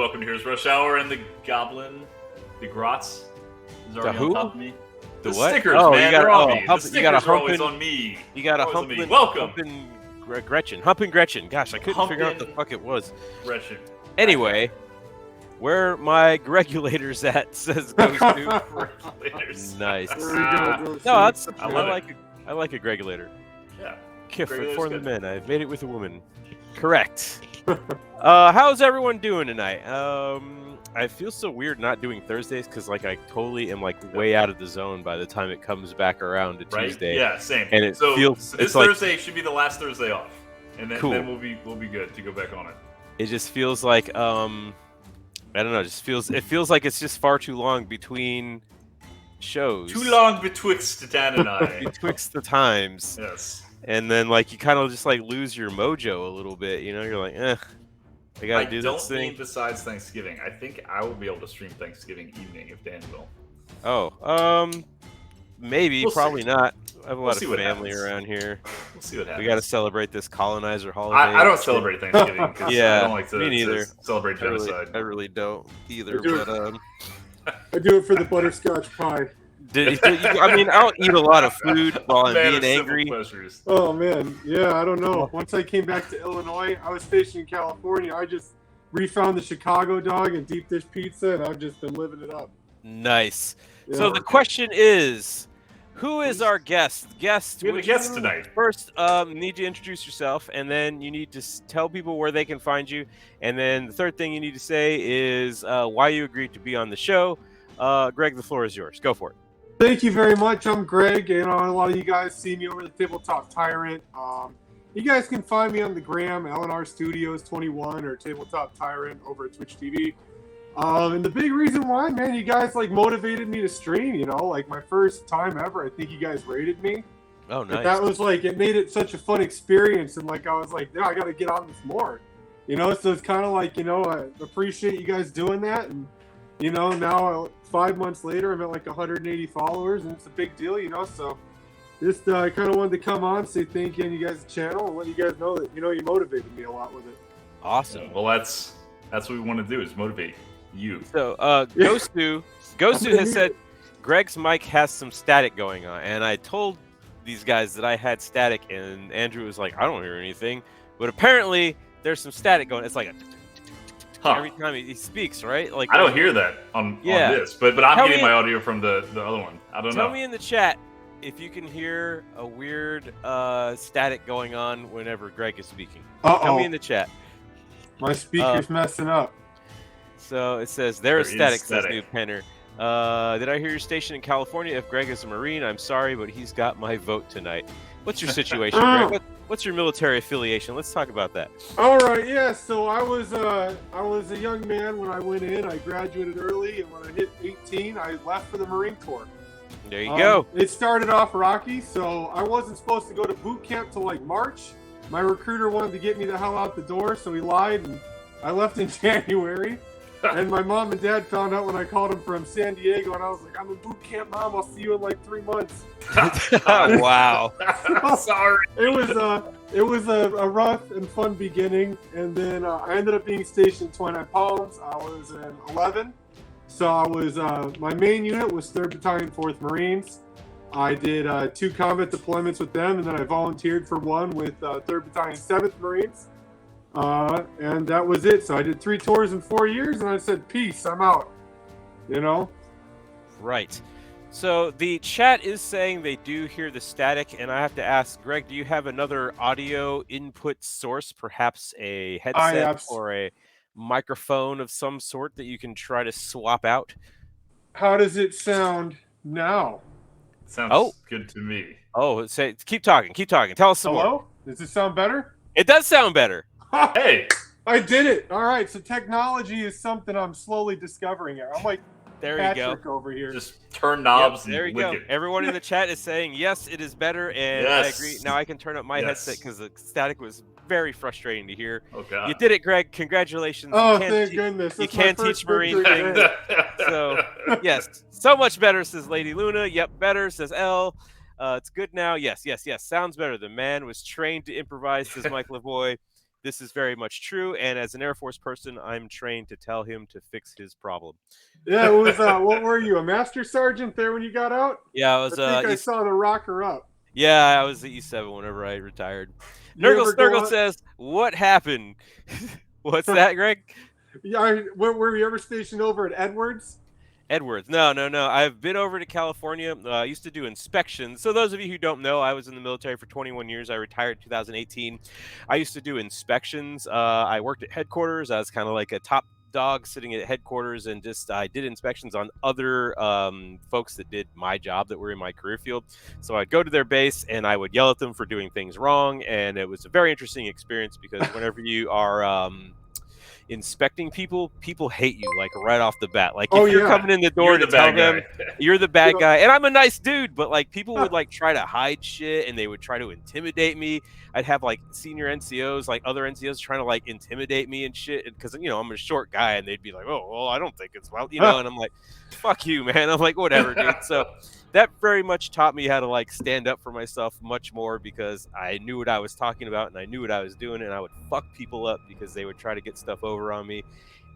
welcome to Heroes Rush Hour, and the Goblin, the Grotz, is already on top of me. The what? Stickers, man, they're on me. The stickers are always on me. You got a humping. Welcome. Humping Gretchen. Gosh, I couldn't figure out what the fuck it was. Gretchen. Anyway, where my regulators at says goes to. Regulators. Nice. No, that's I like a regulator. Yeah. Kiff Regulators for the good. men. I've made it with a woman. Correct. How's everyone doing tonight? I feel so weird not doing Thursdays because I totally am way out of the zone by the time it comes back around to Right? Tuesday. Yeah, same. And it so feels this Thursday should be the last Thursday off, and then, Cool. then we'll be good to go back on it. It just feels like I don't know. It feels like it's just far too long between shows. Too long betwixt Dan and I. Betwixt the times. Yes. And then you kind of just lose your mojo a little bit. You know, you're like, I gotta do this thing. I don't think besides Thanksgiving. I think I will be able to stream Thanksgiving evening if Dan will. Oh, maybe, We'll probably see. not. I have a lot see of what family happens. around here. We'll see what happens. We got to celebrate this colonizer holiday. I don't celebrate Thanksgiving because Yeah, I don't like to, me neither. to celebrate genocide. I really don't either. I do. But I do it for the butterscotch pie. I'll eat a lot of food while I'm Man being of simple angry. pleasures. Oh man, yeah, I don't know. Once I came back to Illinois, I was stationed in California. I just refound the Chicago dog and deep dish pizza, and I've just been living it up. Nice. Yeah. So the question is, who is our guest? We have a guest tonight. First, need to introduce yourself, and then you need to tell people where they can find you. And then the third thing you need to say is why you agreed to be on the show. Greg, the floor is yours. Go for it. Thank you very much. I'm Greg, and a lot of you guys see me over the Tabletop Tyrant. You guys can find me on the gram, LNR Studios 21 or Tabletop Tyrant over at Twitch TV. And the big reason why, man, you guys motivated me to stream. My first time ever, I think you guys rated me. Oh, nice. But that was it made it such a fun experience, and I was yeah, I got to get on this more. So it's kind of I appreciate you guys doing that, and now 5 months later, I'm at 180 followers, and it's a big deal, So just I kind of wanted to come on, say thank you on you guys' channel, and let you guys know that you motivated me a lot with it. Awesome. Well, that's what we want to do is motivate you. So Gostu has said Greg's mic has some static going on, and I told these guys that I had static, and Andrew was like, I don't hear anything, but apparently there's some static going. It's like a every time he speaks, right? I don't hear that on this, but I'm getting my audio from the other one. I don't know. Tell me in the chat if you can hear a weird static going on whenever Greg is speaking. Tell me in the chat. My speaker's messing up. So it says there is static, says static. New Penner. Did I hear you're stationed in California? If Greg is a Marine, I'm sorry, but he's got my vote tonight. What's your situation, Greg? What's your military affiliation? Let's talk about that. All right, yeah. So I was a young man when I went in. I graduated early, and when I hit 18, I left for the Marine Corps. There you go. It started off rocky, so I wasn't supposed to go to boot camp till March. My recruiter wanted to get me the hell out the door, so he lied, and I left in January. And my mom and dad found out when I called them from San Diego, and I was like, I'm in boot camp, Mom. I'll see you in 3 months. Wow. Sorry. It was a rough and fun beginning, and then I ended up being stationed 29 Palms. I was in 11, so I was my main unit was 3rd Battalion 4th Marines. I did 2 combat deployments with them, and then I volunteered for one with 3rd Battalion 7th Marines. And that was it. So I did 3 tours in 4 years, and I said, peace, I'm out. Right. So the chat is saying they do hear the static, and I have to ask, Greg, do you have another audio input source, perhaps a headset or a microphone of some sort that you can try to swap out? How does it sound now? Sounds good to me. Oh, say keep talking. Tell us some more. Hello? Does it sound better? It does sound better. Hey, I did it. All right. So technology is something I'm slowly discovering here. I'm like there Patrick you go. over here. just turn knobs. There you go. It. Everyone in the chat is saying yes, it is better, and I agree. Now I can turn up my headset because the static was very frustrating to hear. Oh God. You did it, Greg. Congratulations. Oh, thank goodness. You can't teach Marine things. So yes, so much better, says Lady Luna. Yep, better, says L. It's good now. Yes. Sounds better. The man was trained to improvise, says Mike Lavoie. This is very much true, and as an Air Force person, I'm trained to tell him to fix his problem. Yeah, it was. What were you, a master sergeant there when you got out? Yeah, I was. I think I saw the rocker up. Yeah, I was the E7 whenever I retired. You Nurgle ever go Snurgle out- says, "What happened?" What's that, Greg? Yeah, were you ever stationed over at Edwards? Edwards. No. I've been over to California. I used to do inspections. So those of you who don't know, I was in the military for 21 years. I retired in 2018. I used to do inspections. I worked at headquarters. I was kind of like a top dog sitting at headquarters, and just I did inspections on other folks that did my job that were in my career field. So I'd go to their base and I would yell at them for doing things wrong, and it was a very interesting experience because whenever you are inspecting people hate you like right off the bat. Like if you're coming in the door to tell them you're the bad guy, and I'm a nice dude, but like people would like try to hide shit and they would try to intimidate me. I'd have like senior NCOs, like other NCOs, trying to like intimidate me and shit because I'm a short guy, and they'd be like, "Oh, well, I don't think it's well," and I'm like, "Fuck you, man." I'm like, "Whatever, dude." So that very much taught me how to like stand up for myself much more because I knew what I was talking about and I knew what I was doing, and I would fuck people up because they would try to get stuff over on me.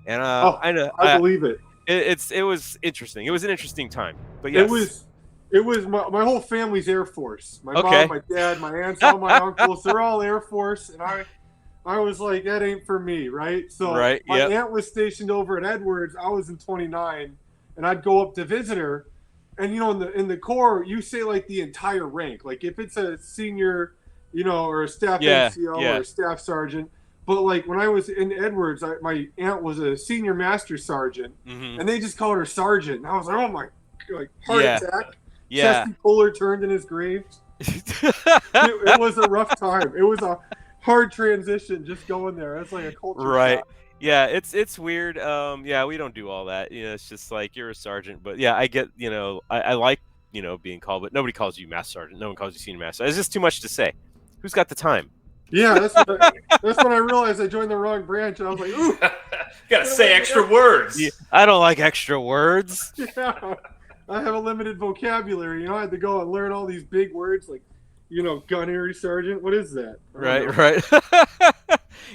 And I believe it. It was interesting. It was an interesting time. But yes, it was my whole family's Air Force. My mom, my dad, my aunts, all my uncles, they're all Air Force, and I was like, that ain't for me, right? So my aunt was stationed over at Edwards. I was in 29, and I'd go up to visit her. And in the Corps, you say like the entire rank. Like if it's a senior, or a staff NCO or a staff sergeant. But like when I was in Edwards, my aunt was a senior master sergeant, and they just called her sergeant. And I was like, oh my, like heart attack. Yeah. Chesty Puller turned in his grave. It was a rough time. It was a hard transition just going there. It's like a culture shock. Yeah, it's weird. Yeah, we don't do all that. It's just like you're a sergeant. But yeah, I get, I like, being called, but nobody calls you master sergeant. No one calls you senior master. It's just too much to say. Who's got the time? Yeah, that's when I realized I joined the wrong branch, and I was like, ooh. Gotta say extra words. Yeah, I don't like extra words. Yeah, I have a limited vocabulary. I had to go and learn all these big words like, gunnery sergeant. What is that? Right.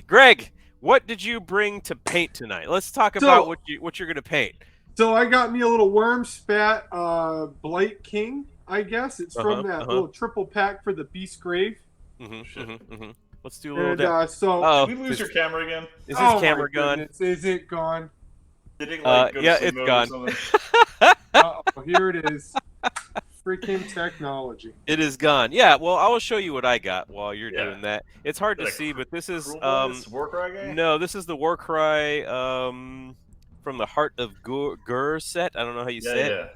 Greg, what did you bring to paint tonight? Let's talk about what you're going to paint. So I got me a little worm spat Blight King, I guess. It's from that little triple pack for the Beast Grave. Let's do a little did we lose your camera again? Is his camera gone? Is it gone? Did it go to it's gone. Here it is. Freaking technology. It is gone. Yeah, well, I will show you what I got while you're doing that. It's hard to see, but this is Warcry guy? No, this is the Warcry from the Heart of Gur set. I don't know how you say it.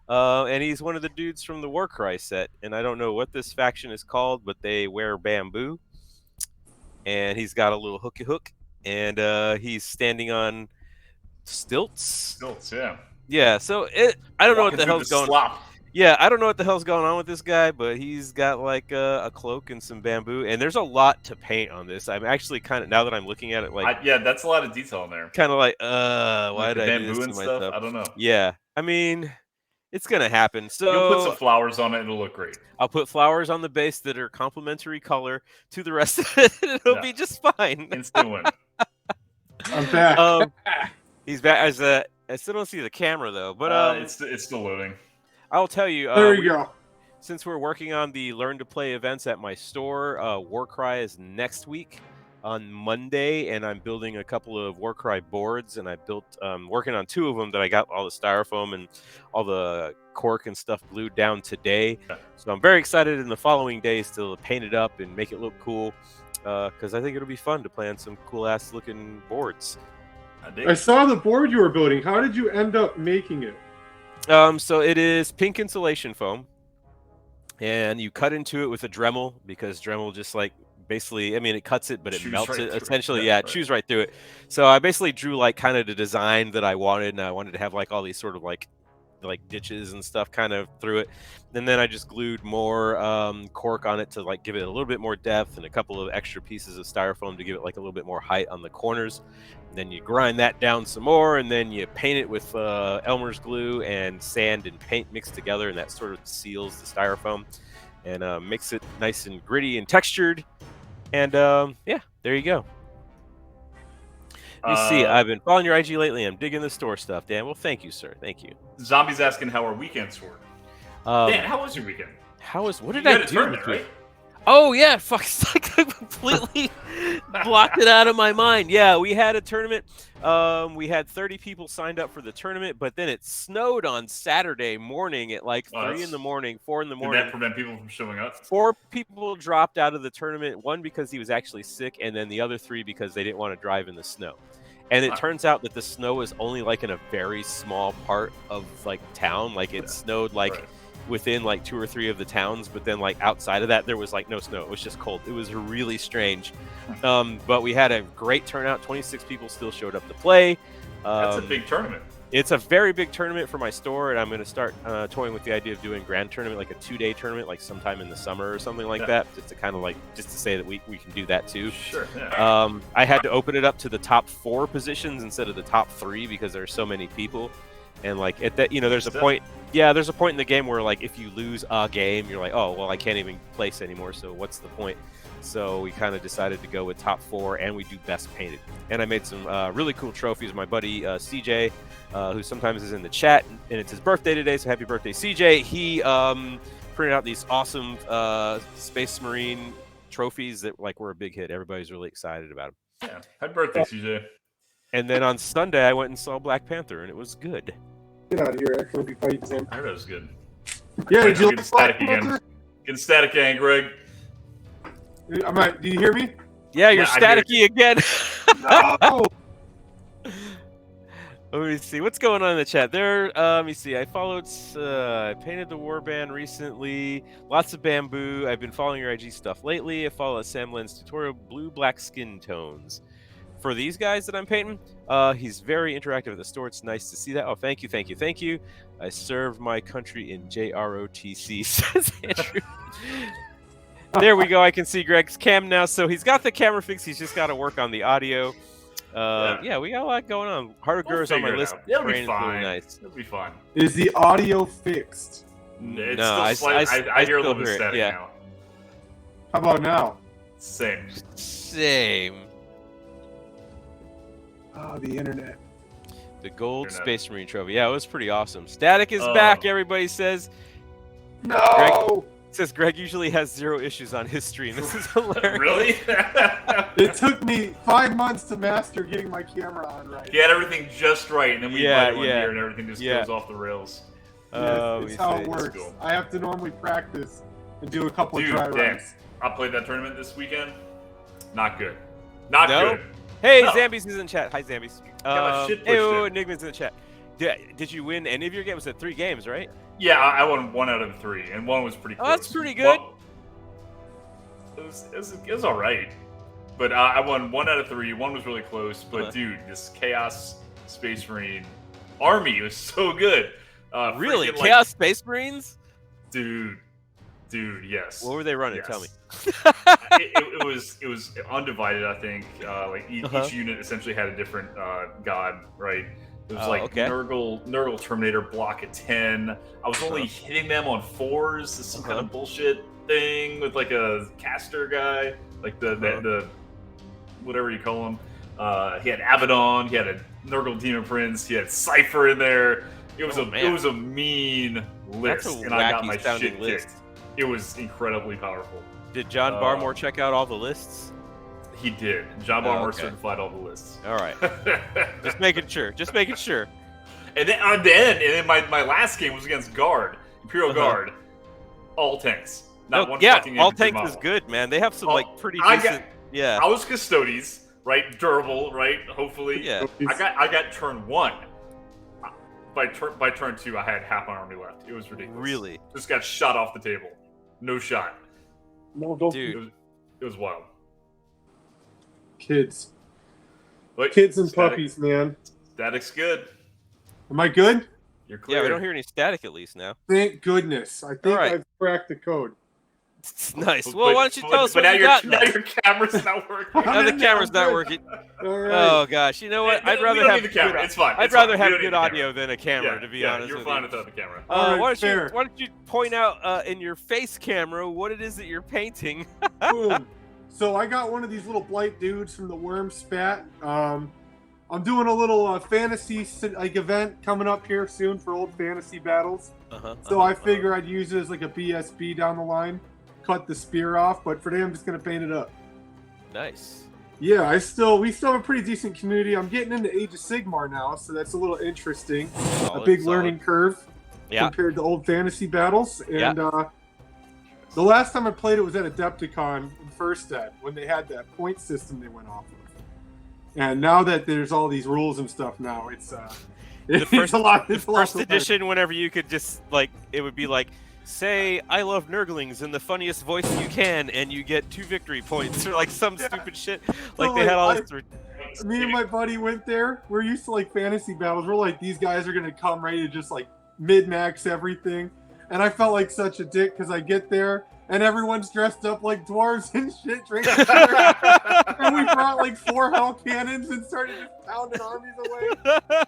And he's one of the dudes from the Warcry set, and I don't know what this faction is called, but they wear bamboo. And he's got a little hooky hook, and he's standing on stilts. Stilts, yeah. Yeah, so I don't know what the hell's going on. Yeah, I don't know what the hell's going on with this guy, but he's got like a cloak and some bamboo, and there's a lot to paint on this. I'm actually kind of, now that I'm looking at it, like that's a lot of detail in there. Kind of like, why did I do this to myself? I don't know. Yeah, I mean, it's gonna happen. So you'll put some flowers on it, and it'll look great. I'll put flowers on the base that are complementary color to the rest of it. It'll be just fine. Instant win. I'm back. He's back. I still don't see the camera though, but it's still loading. I'll tell you. There you go. Since we're working on the Learn to Play events at my store, Warcry is next week on Monday, and I'm building a couple of Warcry boards, and I built, working on 2 of them that I got all the styrofoam and all the cork and stuff glued down today. So I'm very excited in the following days to paint it up and make it look cool, because I think it'll be fun to play on some cool-ass looking boards. I saw the board you were building. How did you end up making it? So it is pink insulation foam, and you cut into it with a Dremel, because Dremel just like basically, I mean, it cuts it, but it melts it essentially. It chews right through it. So I basically drew like kind of the design that I wanted, and I wanted to have like all these sort of like ditches and stuff kind of through it. And then I just glued more cork on it to like give it a little bit more depth, and a couple of extra pieces of styrofoam to give it like a little bit more height on the corners. Then you grind that down some more, and then you paint it with Elmer's glue and sand and paint mixed together, and that sort of seals the styrofoam and makes it nice and gritty and textured. And yeah, there you go. Let me see. I've been following your IG lately. I'm digging the store stuff, Dan. Well, thank you, sir. Thank you. Zombie's asking how our weekends were. Dan, how was your weekend? What did you I had a do? tournament, right? Oh yeah, fuck! I completely blocked it out of my mind. Yeah, we had a tournament. We had 30 people signed up for the tournament, but then it snowed on Saturday morning at like 3 in the morning, 4 in the morning. Did that prevent people from showing up? 4 people dropped out of the tournament. 1 because he was actually sick, and then the other 3 because they didn't want to drive in the snow. And it turns out that the snow is only like in a very small part of like town. Like it snowed like within like 2 or 3 of the towns, but then like outside of that there was like no snow. It was just cold. It was really strange. But we had a great turnout. 26 people still showed up to play. That's a big tournament. It's a very big tournament for my store, and I'm going to start toying with the idea of doing grand tournament, like a 2-day tournament, like sometime in the summer or something like that, just to kind of like just to say that we can do that too. Sure. Yeah. I had to open it up to the top 4 positions instead of the top 3 because there's so many people, and like at that, there's a point. Yeah, there's a point in the game where like if you lose a game, you're like, oh well, I can't even place anymore. So what's the point? So we kind of decided to go with top 4, and we do best painted. And I made some really cool trophies. My buddy CJ, who sometimes is in the chat, and it's his birthday today, so happy birthday, CJ. He printed out these awesome Space Marine trophies that like were a big hit. Everybody's really excited about them. Yeah, happy birthday, CJ. And then on Sunday, I went and saw Black Panther, and it was good. Get out of here! Actually, be fighting him. I heard it was good. Yeah, did you getting static again? Getting static again, Greg. Do you hear me? Yeah, you're staticky again. No! Let me see what's going on in the chat. Let me see. I followed. I painted the warband recently. Lots of bamboo. I've been following your IG stuff lately. I follow Sam Len's tutorial. Blue black skin tones. For these guys that I'm painting, he's very interactive at the store. It's nice to see that. Oh, thank you, thank you, thank you. I served my country in JROTC, says Andrew. There we go. I can see Greg's cam now. So he's got the camera fixed. He's just got to work on the audio. Yeah, we got a lot going on. Harder is on my list. It'll be fine. Really nice. It'll be fine. Is the audio fixed? It's still I hear a little bit static now. How about now? Same. Oh, the internet. The gold Space Marine trophy. Yeah, it was pretty awesome. Static is back, everybody says. No! Greg usually has 0 issues on his stream. This is hilarious. Really? It took me 5 months to master getting my camera on right. He had everything just right, and then we played one here, and everything just goes off the rails. It's how it works. Cool. I have to normally practice and do a couple of try runs. I played that tournament this weekend. Not good. Not good. Hey, Zambies is in chat. Hi, Zambies. Hey, Enigma's in the chat. Did you win any of your games? At 3 games, right? Yeah, I won 1 out of 3, and 1 was pretty close. Oh, that's pretty good. Well, it was all right, but I won 1 out of 3. 1 was really close, but dude, this Chaos Space Marine army was so good. Really, Chaos Space Marines? Dude, yes. What were they running? Yes. Tell me. it was undivided. I think each unit essentially had a different god, right? It was Nurgle Terminator block at 10. I was only hitting them on 4s. This is some kind of bullshit thing with like a caster guy, like the whatever you call him. He had Abaddon. He had a Nurgle Demon Prince. He had Cypher in there. It was a mean list, and I got my shit kicked. It was incredibly powerful. Did John Barmore check out all the lists? He did. John Barmore certified all the lists. All right. Just making sure. And then my last game was against Guard, Imperial Guard, all tanks. Not one fucking all tanks model. is good, man. They have some like pretty decent. I was Custodes, right? Durable, right? Hopefully. Yeah. I got turn 1. By turn 2, I had half my army left. It was ridiculous. Really? Just got shot off the table. No shot. No, don't. Dude. It was wild. Kids. Wait, kids and puppies, man. Static's good. Am I good? You're clear. Yeah, we don't hear any static at least now. Thank goodness. I think I've cracked the code. Nice. Well, why don't you tell us what you got? Now your camera's not working. Now the camera's not working. All right. Oh gosh, you know what? I'd rather have the camera. It's fine. I'd rather have good audio than a camera, to be honest. You're fine without the camera. Why don't you point out in your face camera what it is that you're painting? Boom. So I got one of these little blight dudes from the Worm Spat. I'm doing a little fantasy event coming up here soon for old fantasy battles. So I figure I'd use it as like a BSB down the line, cut the spear off. But for today, I'm just gonna paint it up. Nice. Yeah, we still have a pretty decent community. I'm getting into Age of Sigmar now, so that's a little interesting. A big learning curve compared to old fantasy battles. And the last time I played it was at Adepticon in First Ed when they had that point system they went off of. And now that there's all these rules and stuff now, it's a lot. The first edition, whenever you could just like, it would be like, say I love Nurglings in the funniest voice you can, and you get 2 victory points, or like some stupid shit. Like they had all this. Me and my buddy went there. We're used to like fantasy battles. We're like, these guys are gonna come ready to just like mid-max everything, and I felt like such a dick because I get there and everyone's dressed up like dwarves and shit, drinking beer. And we brought like 4 hell cannons and started just pounding armies away.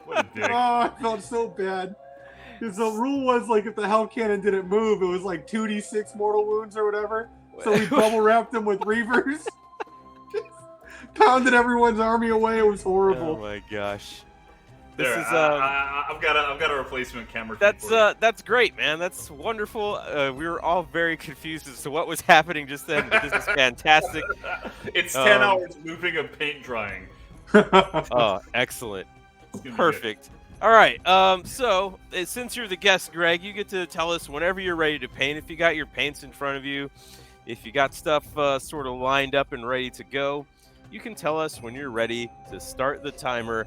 What a dick. Oh, I felt so bad. Because the rule was like if the hell cannon didn't move, it was like 2d6 mortal wounds or whatever. So we bubble wrapped them with reavers. Pounded everyone's army away. It was horrible. Oh my gosh. This is I've got a replacement camera. That's great, man. That's wonderful. We were all very confused as to what was happening just then. But this is fantastic. It's 10 hours moving of paint drying. Oh, excellent. Perfect. All right. So since you're the guest, Greg, you get to tell us whenever you're ready to paint. If you got your paints in front of you, if you got stuff sort of lined up and ready to go, you can tell us when you're ready to start the timer.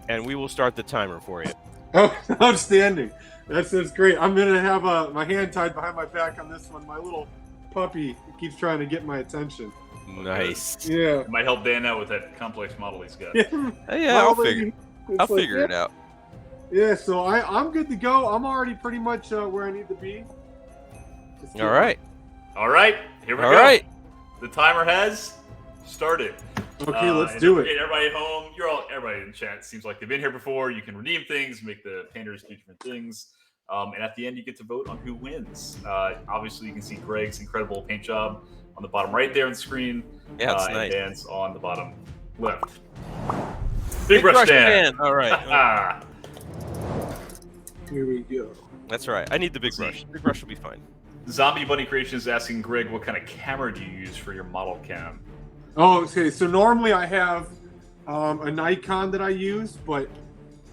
And we will start the timer for you. Oh, outstanding. That's great. I'm going to have my hand tied behind my back on this one. My little puppy keeps trying to get my attention. Nice. Yeah. It might help Dan out with that complex model he's got. Yeah, I'll figure it out. Yeah, so I'm good to go. I'm already pretty much where I need to be. All right. All right. Here we go. All right. The timer has started. Okay, let's do it. Everybody at home, everybody in chat seems like they've been here before. You can redeem things, make the painters do different things. And at the end, you get to vote on who wins. Obviously, you can see Greg's incredible paint job on the bottom right there on the screen. Yeah, it's nice. And Dan's on the bottom left. Big brush Dan. All right. Here we go. That's right. I need the big brush. Big brush will be fine. Zombie Bunny Creation is asking Greg, what kind of camera do you use for your model cam? Oh, okay. So normally I have a Nikon that I use, but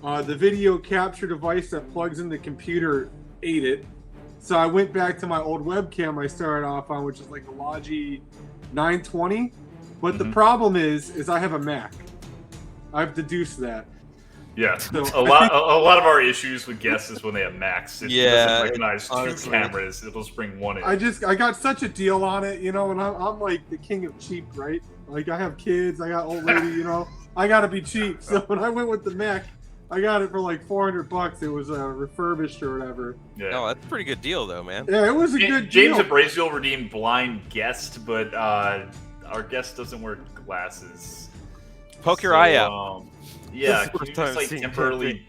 the video capture device that plugs in the computer ate it. So I went back to my old webcam I started off on, which is like the Logi 920. But the problem is I have a Mac. I've deduced that. Yeah, so, a lot of our issues with guests is when they have Macs. It doesn't recognize honestly, 2 cameras. It'll just bring 1 in. I got such a deal on it, and I'm like the king of cheap, right? Like I have kids, I got old lady, I gotta be cheap. So when I went with the Mac, I got it for like $400. It was refurbished or whatever. Yeah. No, that's a pretty good deal though, man. Yeah, it was a good James deal. Abraziel redeemed blind guest, but our guest doesn't wear glasses. Poke your eye out. Yeah, can you just like temporarily.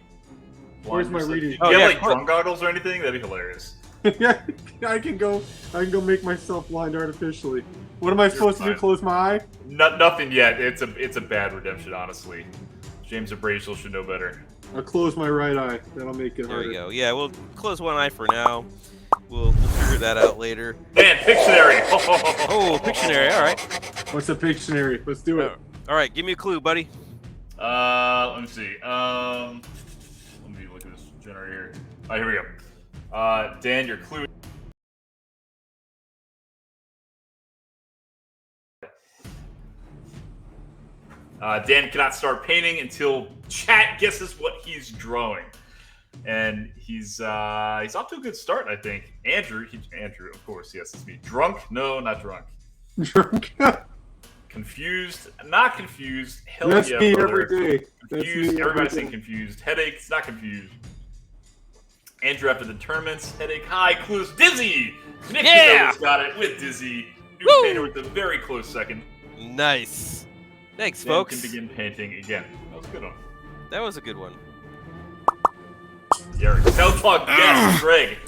Where's my reading? Do you have like drone goggles or anything? That'd be hilarious. Yeah, I can go make myself blind artificially. What am I supposed to do? Close my eye? Nothing yet. It's a bad redemption, honestly. James Abraziel should know better. I'll close my right eye. That'll make it harder. There we go. Yeah, we'll close one eye for now. We'll figure that out later. Man, Pictionary! Oh, Pictionary, alright. What's a Pictionary? Let's do it. Alright, give me a clue, buddy. Let me see. Let me look at this generator here. All right, here we go. Dan, your clue. Dan cannot start painting until chat guesses what he's drawing, and he's off to a good start, I think. Andrew, of course, yes, it's me. Drunk? No, not drunk. Drunk. Confused? Not confused. Hell That's yeah, me brother. every day. Confused. Everybody's saying confused. Headaches? Not confused. Andrew after the tournaments. Headache high. Clues. Dizzy. Nick got it with Dizzy. New painter with a very close second. Nice. Thanks, Dan folks. can begin painting again. That was a good one. That was a good one. Derek. Tell talk. Yes, Greg.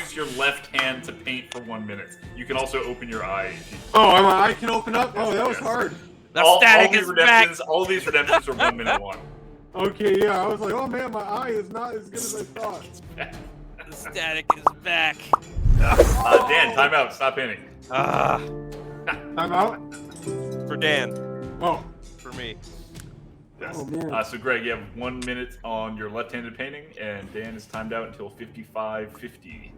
use your left hand to paint for 1 minute. You can also open your eye. Oh, my eye can open up? Oh, that was hard. The static is back. All these redemptions are 1 minute long. Okay, yeah, I was like, oh man, my eye is not as good as I thought. The static is back. Dan, time out. Stop painting. Time out? For Dan. Oh. For me. Yes. Oh, man. So Greg, you have 1 minute on your left-handed painting, and Dan is timed out until 55:50.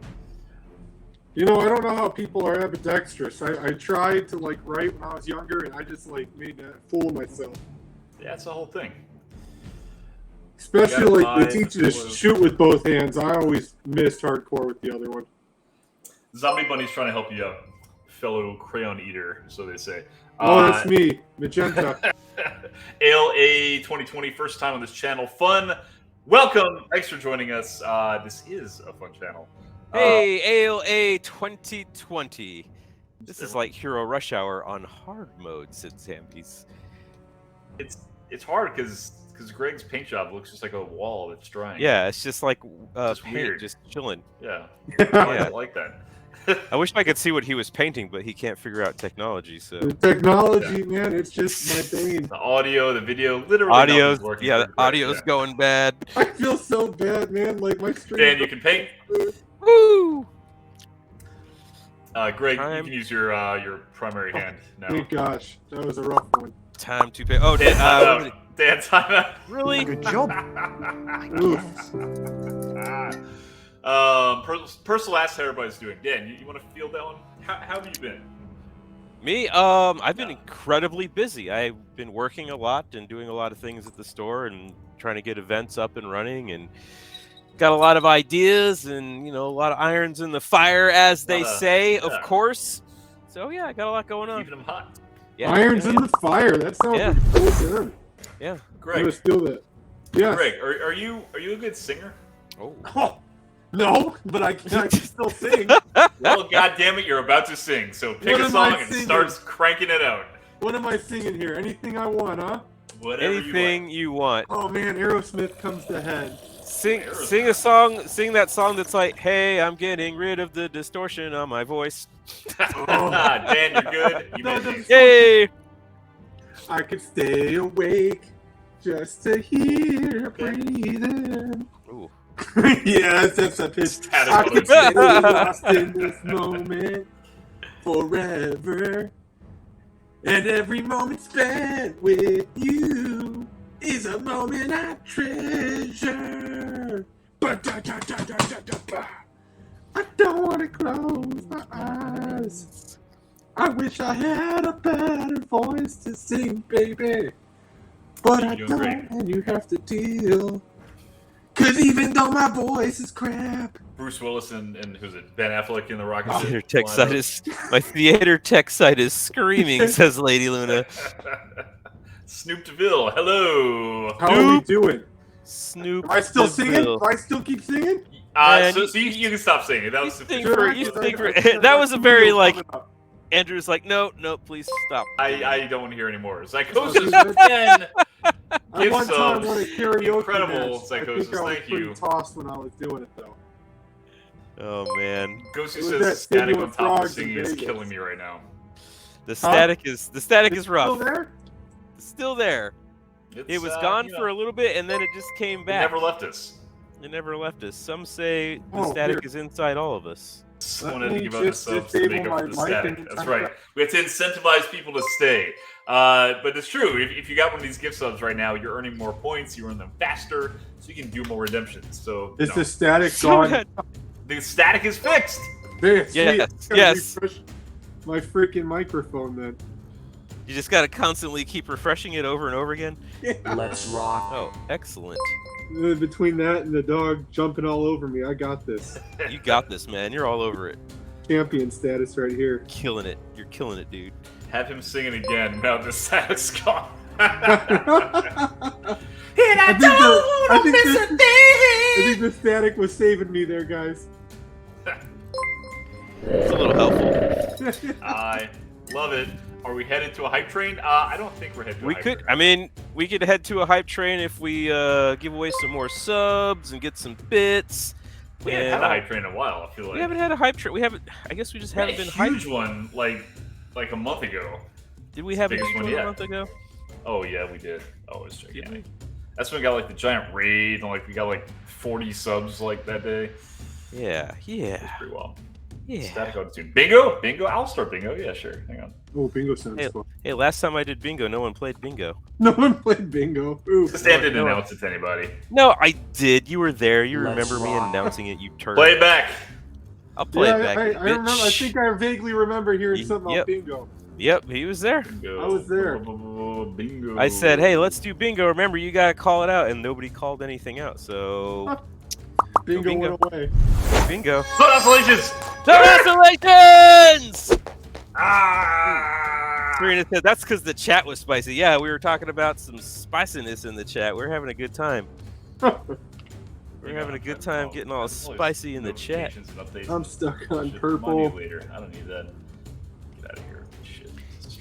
You know, I don't know how people are ambidextrous. I tried to like write when I was younger, and I just like made a fool of myself. Yeah, that's the whole thing. Especially like they teach you to shoot with both hands. I always missed hardcore with the other one. Zombie Bunny's trying to help you out, fellow crayon eater, so they say. Oh, that's me, Magenta. ALA 2020, first time on this channel. Fun. Welcome. Thanks for joining us. This is a fun channel. Hey, ALA 2020. This is like Hero Rush Hour on hard mode, said Zampies. It's hard because Greg's paint job looks just like a wall that's drying. Yeah, it's just like just paint, weird. just chilling. Yeah. Yeah. I like that. I wish I could see what he was painting, but he can't figure out technology. So The technology, man, it's just my bane. The audio, the video, literally audio's nothing's working. yeah, for the Greg. audio's going bad. I feel so bad, man. Like my stream. Dan, you can paint. Woo! Greg, you can use your primary hand now. Oh gosh, that was a rough one. Time to pay. Oh, Dan, time out. Dan, time out. Really? Good job. Personal ask how everybody's doing. Dan, you want to field that one? How have you been? Me? I've been incredibly busy. I've been working a lot and doing a lot of things at the store and trying to get events up and running, and got a lot of ideas and, a lot of irons in the fire, as they say, of course. So yeah, I got a lot going on. Keeping them hot. Yeah, Irons in the fire. That sounds like a cool term. Yeah. Greg, I'm gonna steal that. Yeah. Greg, are you a good singer? Oh. No, but I can still sing. Well, goddamn it, you're about to sing. So pick a song and start cranking it out. What am I singing here? Anything I want, huh? Whatever Anything you want. Oh man, Aerosmith comes to head. Sing a song. Sing that song that's like, "Hey, I'm getting rid of the distortion on my voice." Dan, you're good. You made it. Yay! I could stay awake just to hear breathing. Ooh. Yes, that's a pitch. Static I could Bunny. stay lost in this moment forever. And every moment spent with you is a moment I treasure. I don't want to close my eyes. I wish I had a better voice to sing, baby. But I You're don't, great. and you have to deal. 'Cause even though my voice is crap. Bruce Willis and who's it? Ben Affleck in the Rocket Theater tech site is my theater tech site is screaming, says Lady Luna. Snoop DeVille, hello. How are we doing? Snoop. Am I still singing? DeVille. Do I still keep singing? Man, So you can stop singing. That was think sufficient. for- you think for- that was a very, like, Andrew's like, no, please stop. I don't want to hear anymore. Psychosis again. I one time won a karaoke incredible match. Psychosis. I think I was Thank pretty you. tossed when I was doing it though. Oh man, Ghosty It was says that static Singing on with top of Frogs in singing is Vegas. killing me right now. the static is It's rough. Still there? It's still there. It's, It was gone for a little bit and then it just came It back. never left us. It never left us. Some say the Oh, static here. is inside all of us. Someone Let had to me give up the just subs to make disable up for the my mic static. and That's turn right. it- We have to incentivize people to stay. But it's true. If you got one of these gift subs right now, you're earning more points. You earn them faster, so you can do more redemptions. So Is no. the static So gone? good. The static is fixed. There, sweet. Yes, Gotta yes. refresh my freaking microphone then. You just gotta constantly keep refreshing it over and over again. Let's rock. Oh, excellent. Between that and the dog jumping all over me, I got this. You got this, man. You're all over it. Champion status right here. Killing it. You're killing it, dude. Have him singing again. Now the static's gone. I think the static was saving me there, guys. It's a little helpful. I love it. Are we headed to a hype train? I don't think we're headed to a We hype could. train. I mean, we could head to a hype train if we give away some more subs and get some bits. We haven't had a hype train in a while. I feel like we haven't had a hype train. We haven't. I guess we just haven't been hyped. Huge one like a month ago. Did we have a huge one a month ago? Oh yeah, we did. Oh, it's gigantic. That's when we got like the giant raid, and like we got like 40 subs like that day. Yeah. It was pretty well. Yeah. Static Auto-Tune. Bingo? I'll start bingo. Yeah, sure. Hang on. Oh, bingo sounds fun. Hey, last time I did bingo, no one played bingo. No one played bingo. Stan didn't announce it to anybody. No, I did. You were there. You remember me announcing it, you turd. Play it back. I'll play it back. I remember. I think I vaguely remember hearing something about bingo. Yep, he was there. Bingo. I was there. Bingo. I said, hey, let's do bingo. Remember, you got to call it out, and nobody called anything out, so... Bingo went away. Bingo. Congratulations! Congratulations! Ah! Serena said, that's because the chat was spicy. Yeah, we were talking about some spiciness in the chat. We're having a good time. We're having a good time getting all spicy in the chat. I'm stuck on purple. Later. I don't need that. Get out of here. Shit.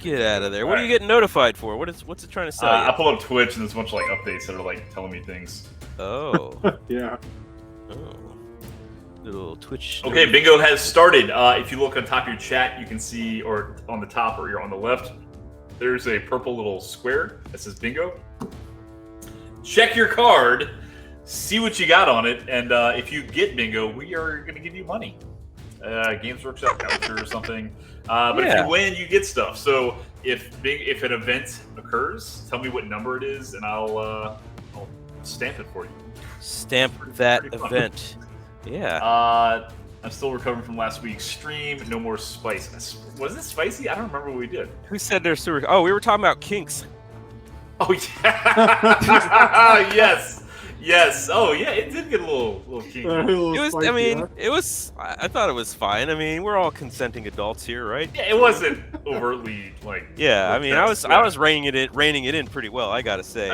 Get out of there. What are you getting notified for? What's it trying to say? I pulled up Twitch and there's a bunch of like updates that are like telling me things. Oh. Yeah. Oh. Little Twitch. Okay, bingo has started. If you look on top of your chat, you can see, or on the top or you're on the left, there's a purple little square that says bingo. Check your card, see what you got on it, and if you get bingo, we are going to give you money. Games Workshop voucher or something. But if you win, you get stuff. So if an event occurs, tell me what number it is, and I'll stamp it for you. Stamp that event. Yeah. I'm still recovering from last week's stream. No more spice. Was it spicy? I don't remember what we did. Who said there's sewer? Oh, we were talking about kinks. Oh yeah. Yes. Oh yeah. It did get a little kinky. It was. Spicy, I mean, it was. I thought it was fine. I mean, we're all consenting adults here, right? Yeah. It wasn't overtly like. Yeah. I mean, I was reining it in pretty well. I gotta say.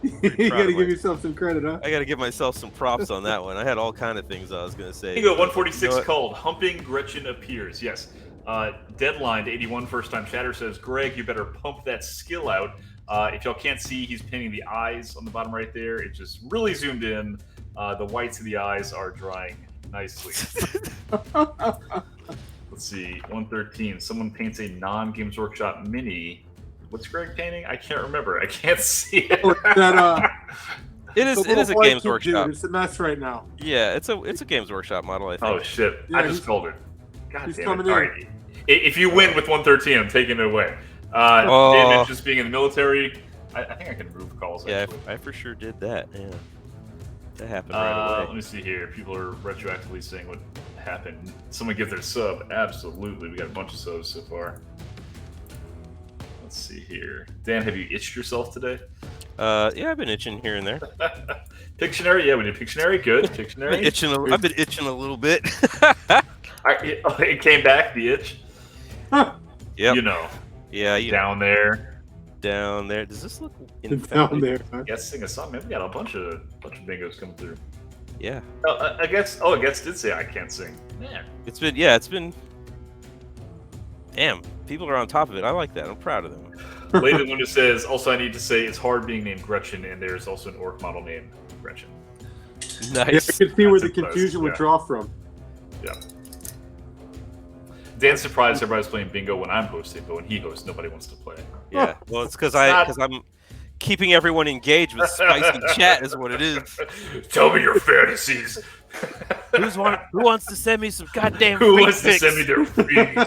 You gotta give yourself some credit, huh? I gotta give myself some props on that one. I had all kind of things I was gonna say. Bingo 146 called Humping Gretchen Appears. Yes. Deadline to 81 first time chatter says, Greg, you better pump that skill out. If y'all can't see, he's painting the eyes on the bottom right there. It just really zoomed in. The whites of the eyes are drying nicely. Let's see. 113. Someone paints a non-Games Workshop mini. What's Greg painting? I can't remember. I can't see it. It is a Games Workshop. Dude, it's a mess right now. Yeah, it's a Games Workshop model, I think. Oh shit! Yeah, I just called it. God damn it! All right. If you win with 113, I'm taking it away. Damage just being in the military. I think I can move calls. Yeah, actually. I for sure did that. Yeah, that happened right away. Let me see here. People are retroactively saying what happened. Someone give their sub. Absolutely, we got a bunch of subs so far. Let's see here. Dan, have you itched yourself today? Yeah, I've been itching here and there. Pictionary, yeah, we did Pictionary. Good, Pictionary. I've been itching a little bit. It came back, the itch. Yep. You know. Yeah. Down there. Down there. Does this look down there? Huh? Guessing a song. Maybe we got a bunch of bingos coming through. Yeah. I guess did say I can't sing. Man. It's been. Damn, people are on top of it. I like that. I'm proud of them. Lady Luna says, also I need to say it's hard being named Gretchen, and there's also an orc model named Gretchen. Nice. Yeah, I can see where the confusion would draw from. Yeah. Dan's surprised everybody's playing bingo when I'm hosting, but when he hosts, nobody wants to play. Yeah, well, it's because I'm keeping everyone engaged with spicy chat is what it is. Tell me your fantasies. Who wants to send me some goddamn Who feet wants pics? to send me their feet?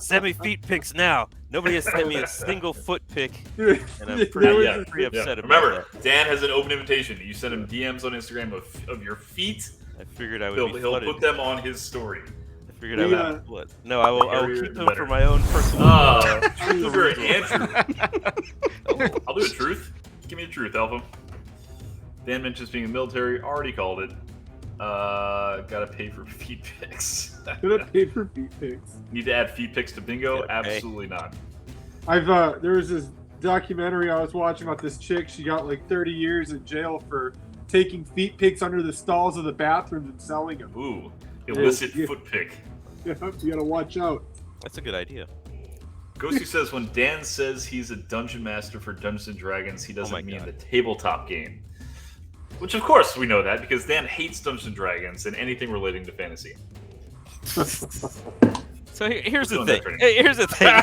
Send me feet pics now. Nobody has sent me a single foot pic, and I'm pretty upset about Remember, that. Dan has an open invitation. You send him DMs on Instagram of your feet. I figured I would be He'll flooded. put them on his story. I figured I would be flooded. No, I will keep them for my own personal. Truther Andrew. I'll do a truth. Give me a truth, Alpha. Dan mentions being in the military. Already called it. Gotta pay for feet pics. Gotta pay for feet pics. Need to add feet pics to bingo? Okay. Absolutely not. There was this documentary I was watching about this chick. She got like 30 years in jail for taking feet pics under the stalls of the bathrooms and selling them. Ooh, illicit foot pic. Yeah, you gotta watch out. That's a good idea. Ghosty says when Dan says he's a dungeon master for Dungeons and Dragons, he doesn't mean God. the tabletop game. Which, of course, we know that because Dan hates Dungeons and Dragons and anything relating to fantasy. So here's the thing. Here's the thing.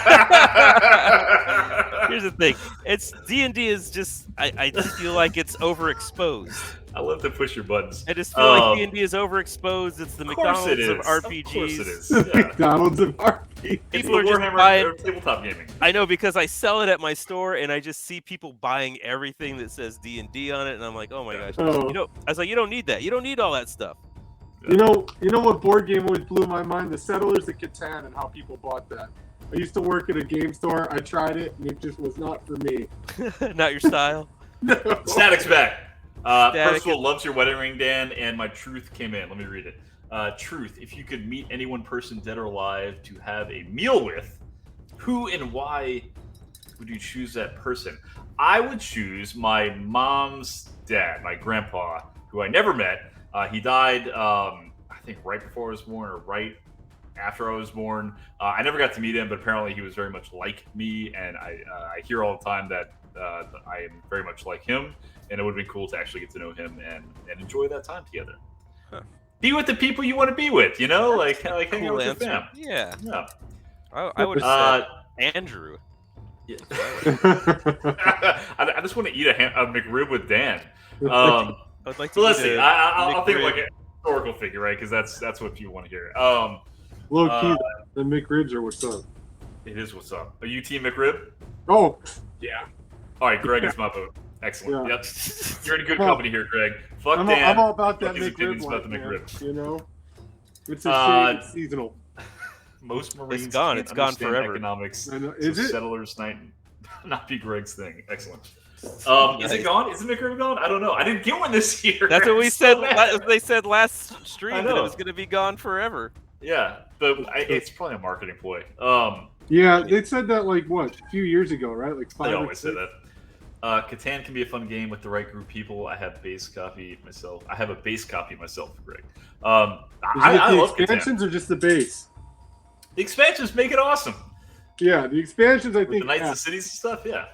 Here's the thing. It's D&D is just. I just feel like it's overexposed. I love to push your buttons. I just feel like D&D is overexposed. It's the McDonald's of RPGs. Of course it is. Yeah. McDonald's of RPGs. People are just buying tabletop gaming. I know because I sell it at my store, and I just see people buying everything that says D&D on it, and I'm like, oh my gosh. Oh. I was like, you don't need that. You don't need all that stuff. You know what board game always blew my mind? The Settlers of Catan and how people bought that. I used to work at a game store. I tried it, and it just was not for me. Not your style? No. Static's back. Percival loves your wedding ring, Dan, and my truth came in. Let me read it. Truth, if you could meet any one person dead or alive to have a meal with, who and why would you choose that person? I would choose my mom's dad, my grandpa, who I never met. He died, I think, right before I was born or right after I was born. I never got to meet him, but apparently he was very much like me, and I hear all the time that I am very much like him, and it would be cool to actually get to know him and enjoy that time together. Huh. Be with the people you want to be with, you know? Like hang out with your fam. Yeah. Yeah. I would have said Andrew. Yeah. I just want to eat a McRib with Dan. I'd like to. So let's see. I'll think of like a historical figure, right? Because that's what you want to hear. Low key, the McRibs are what's up. It is what's up. Are you Team McRib? Oh, yeah. All right, Greg is my vote. Excellent. Yeah. Yep. You're in a good company here, Greg. Fuck Dan. Dan. I'm all about that McRib. About the McRib. You know, it's a shame it's seasonal. Most Marines it's gone. It's gone forever. Economics. I know. Is it? Settlers not be Greg's thing. Excellent. Is it gone? Is the McRib gone? I don't know. I didn't get one this year. That's what we said. They said last stream that it was going to be gone forever. Yeah, but it's probably a marketing ploy. Yeah, they said that like what, a few years ago, right? Like 5 They or always 6. say that. Catan can be a fun game with the right group of people. I have a base copy myself, Greg. I love the expansions Catan. Or just the base? The expansions make it awesome. Yeah, the expansions I think. The Knights and Cities and stuff. Yeah.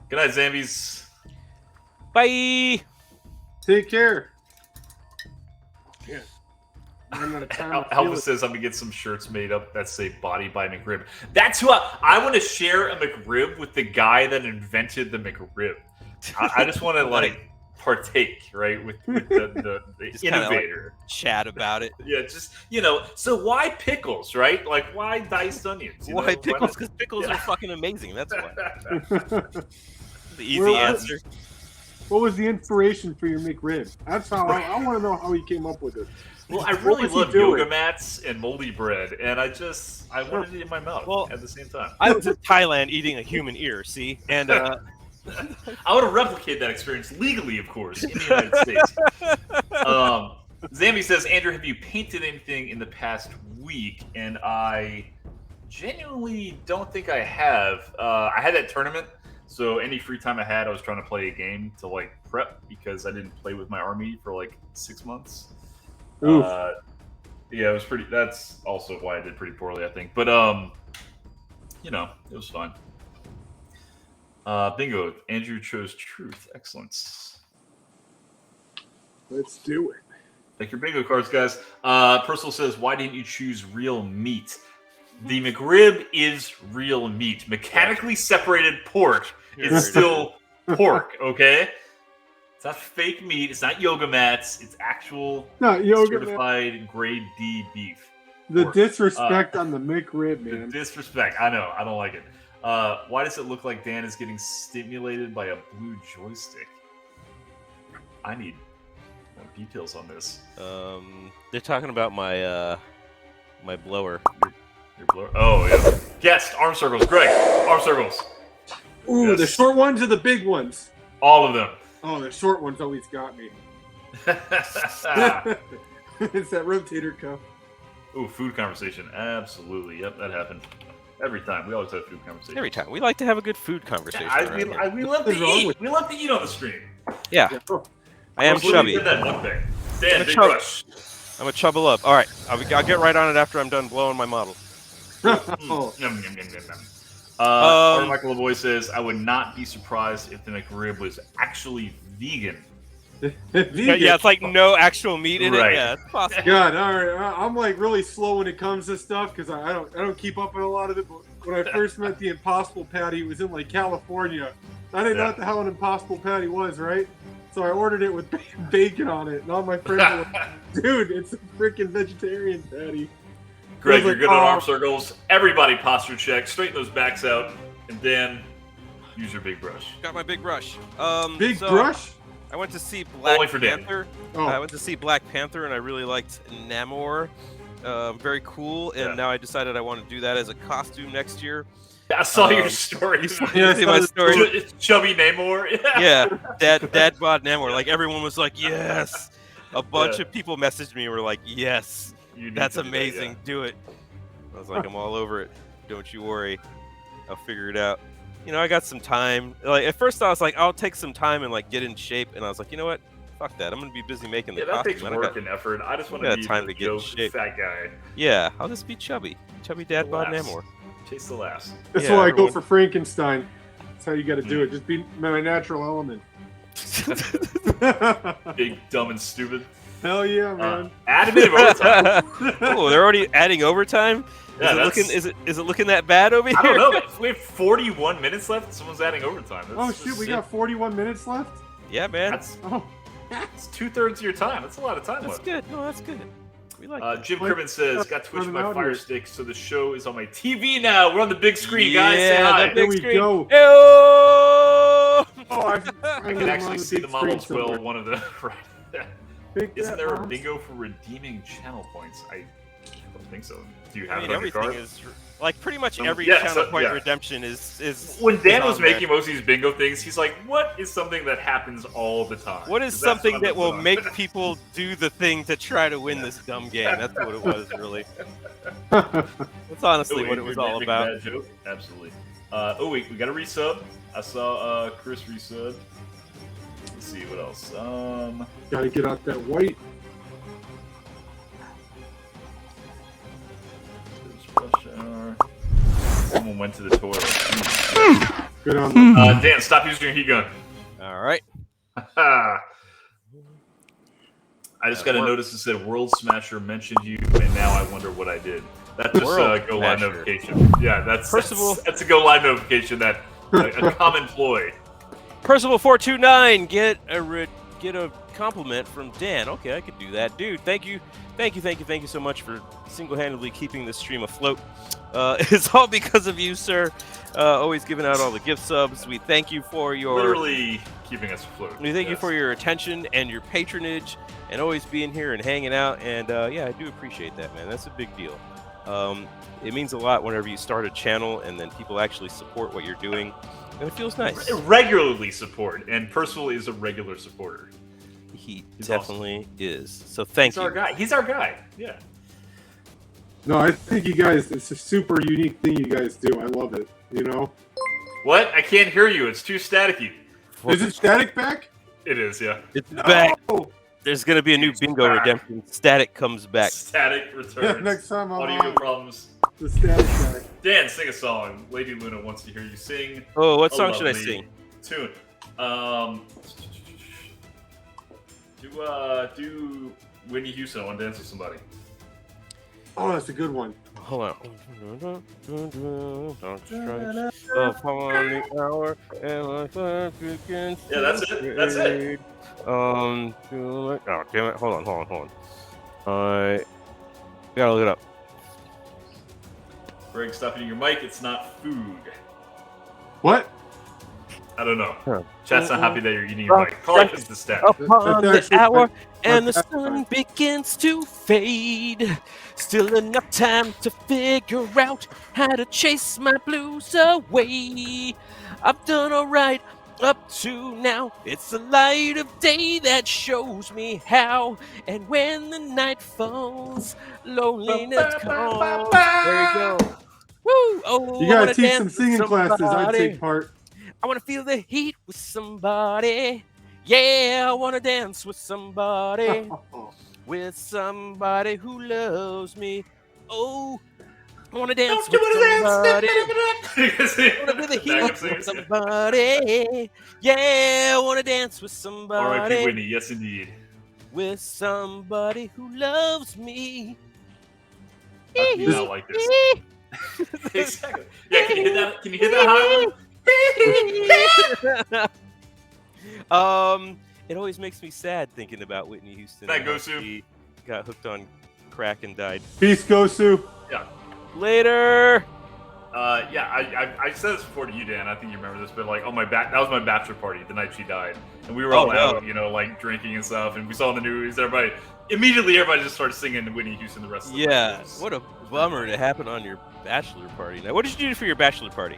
Good night, Zambies. Bye. Take care. Yeah. Elvis says I'm gonna get some shirts made up that say "Body by McRib." That's who I want to share a McRib with the guy that invented the McRib. I just want to partake, right, with the innovator. Chat about it. Yeah, just So why pickles, right? Like why diced onions? Why pickles? Because pickles are fucking amazing. That's why. The easy answer. What was the inspiration for your McRib? That's how I want to know how he came up with it. Well, I really love yoga mats and moldy bread, and I wanted it in my mouth at the same time. I was in Thailand eating a human ear, see? And I want to replicate that experience legally, of course, in the United States. Zambi says, Andrew, have you painted anything in the past week? And I genuinely don't think I have. I had that tournament, so any free time I had, I was trying to play a game to prep because I didn't play with my army for 6 months. Yeah, it was pretty. That's also why I did pretty poorly, I think. But it was fine. Bingo. Andrew chose truth. Excellence. Let's do it. Take your bingo cards, guys. Percival says, "Why didn't you choose real meat?" The McRib is real meat. Mechanically separated pork is still pork. Okay. It's not fake meat. It's not yoga mats. It's actual certified grade D beef. The disrespect on the McRib, man. The disrespect. I know. I don't like it. Why does it look like Dan is getting stimulated by a blue joystick? I need more details on this. They're talking about my my blower. Your blower? Oh, yeah. Guest. Arm circles. Greg. Arm circles. Ooh, yes. The short ones or the big ones? All of them. Oh, the short ones always got me. It's that rotator cuff. Ooh, food conversation. Absolutely. Yep, that happened. Every time. We always have food conversation. Every time. We like to have a good food conversation. We love to eat. We love to eat on the stream. Yeah. I am chubby. Dan, big rush. I'm a chubble up. All right. I'll get right on it after I'm done blowing my model. Michael LaVoy says, I would not be surprised if the McRib was actually vegan. Yeah, it's like no actual meat in it. Yeah, it's possible. God, all right. I'm like really slow when it comes to stuff because I don't keep up on a lot of it. But when I first met the Impossible Patty, it was in like California. I didn't know what the hell an Impossible Patty was, right? So I ordered it with bacon on it, and all my friends were like, "Dude, it's a freaking vegetarian patty." Greg, you're good on arm circles. Everybody posture check. Straighten those backs out, and then use your big brush. Got my big brush. Big brush? I went to see Black for Panther. I went to see Black Panther, and I really liked Namor. Very cool. And now I decided I want to do that as a costume next year. I saw your stories. Yeah, see my story. It's chubby Namor. Yeah, dad bod Namor. Like everyone was like, yes. A bunch of people messaged me and were like, yes, that's amazing. Do it. I was like, I'm all over it. Don't you worry. I'll figure it out. You know, I got some time. Like at first, I was like, I'll take some time and like get in shape. And I was like, you know what? Fuck that. I'm gonna be busy making the costume. That takes work and effort. I just want to be time to get in shape. Fat guy. Yeah, I'll just be chubby dad bod Namor. Chase the laughs. That's why I go for Frankenstein. That's how you got to do it. Just be my natural element. Big, dumb, and stupid. Hell yeah, man. Add a bit of overtime. Oh, they're already adding overtime? Yeah, is it looking that bad over here? I don't know. We have 41 minutes left. Someone's adding overtime. Shit, we got 41 minutes left? Yeah, man. That's 2/3 of your time. That's a lot of time left. That's good. No, that's good. We like Jim Cribbin says, got Twitch on my Fire Stick, so the show is on my TV now. We're on the big screen, guys. Yeah, there we go. Oh, I can actually see the model as well. One of the Isn't there a bingo for redeeming channel points? I don't think so. Do you have it on your card? Is like pretty much every channel point redemption is. When Dan was making most of these bingo things, he's like, "What is something that happens all the time? What is something that will make people do the thing to try to win this dumb game?" That's what it was, really. That's honestly what it was all about. Bad joke. Absolutely. Oh wait, we got a resub. I saw Chris resub. Let's see what else. Gotta get out that white. Someone went to the toilet. Good on Dan, stop using your heat gun. All right. I just got a notice that said World Smasher mentioned you, and now I wonder what I did. That's just a go live notification. Yeah, that's a go live notification that a common ploy. Percival429, get a compliment from Dan. Okay, I could do that, dude. Thank you so much for single-handedly keeping this stream afloat. It's all because of you, sir. Always giving out all the gift subs. We thank you for your literally keeping us afloat. We thank you for your attention and your patronage, and always being here and hanging out. And yeah, I do appreciate that, man. That's a big deal. It means a lot whenever you start a channel and then people actually support what you're doing, and it feels nice. Regularly support, and Percival is a regular supporter. He's definitely is. So thank you. He's our guy. He's our guy. Yeah. No, I think you guys, it's a super unique thing you guys do. I love it. You know? What? I can't hear you. It's too staticky. Is it static back? It is, yeah. It's back. There's going to be a new bingo redemption. Static comes back. Static returns. Next time I'm Audio problems. The static back. Dan, sing a song. Lady Luna wants to hear you sing. Oh, what song should I sing? Tune. Do Whitney Houston. I want to dance with somebody. Oh, that's a good one. Hold on. Yeah, that's it. That's it. Oh, damn it. Hold on. I gotta look it up. Greg, stop eating your mic. It's not food. What? I don't know. Chat's not happy that you're eating your mic. Call it the stat. Upon the hour and the sun begins to fade. Still enough time to figure out how to chase my blues away. I've done alright up to now. It's the light of day that shows me how. And when the night falls, loneliness comes. There you go. Woo! Oh, you gotta teach some singing classes. I'd take part. I want to feel the heat with somebody. Yeah, I want to dance with somebody. With somebody who loves me. Oh, I want to dance with somebody. I want to be the hero with somebody. Yeah, I want to dance with somebody. R.I.P. Whitney, yes indeed. With somebody who loves me. How can you not like this? Exactly. Yeah, can you hit that? Can you hit that high one? It always makes me sad thinking about Whitney Houston. That Gosu. He got hooked on crack and died. Peace, Gosu. Yeah. Later. Yeah, I said this before to you, Dan. I think you remember this, but like, that was my bachelor party the night she died, and we were all out, you know, like drinking and stuff, and we saw in the news. Everybody just started singing Whitney Houston the rest of the night. Yeah, what a bummer to happen on your bachelor party. Now, what did you do for your bachelor party?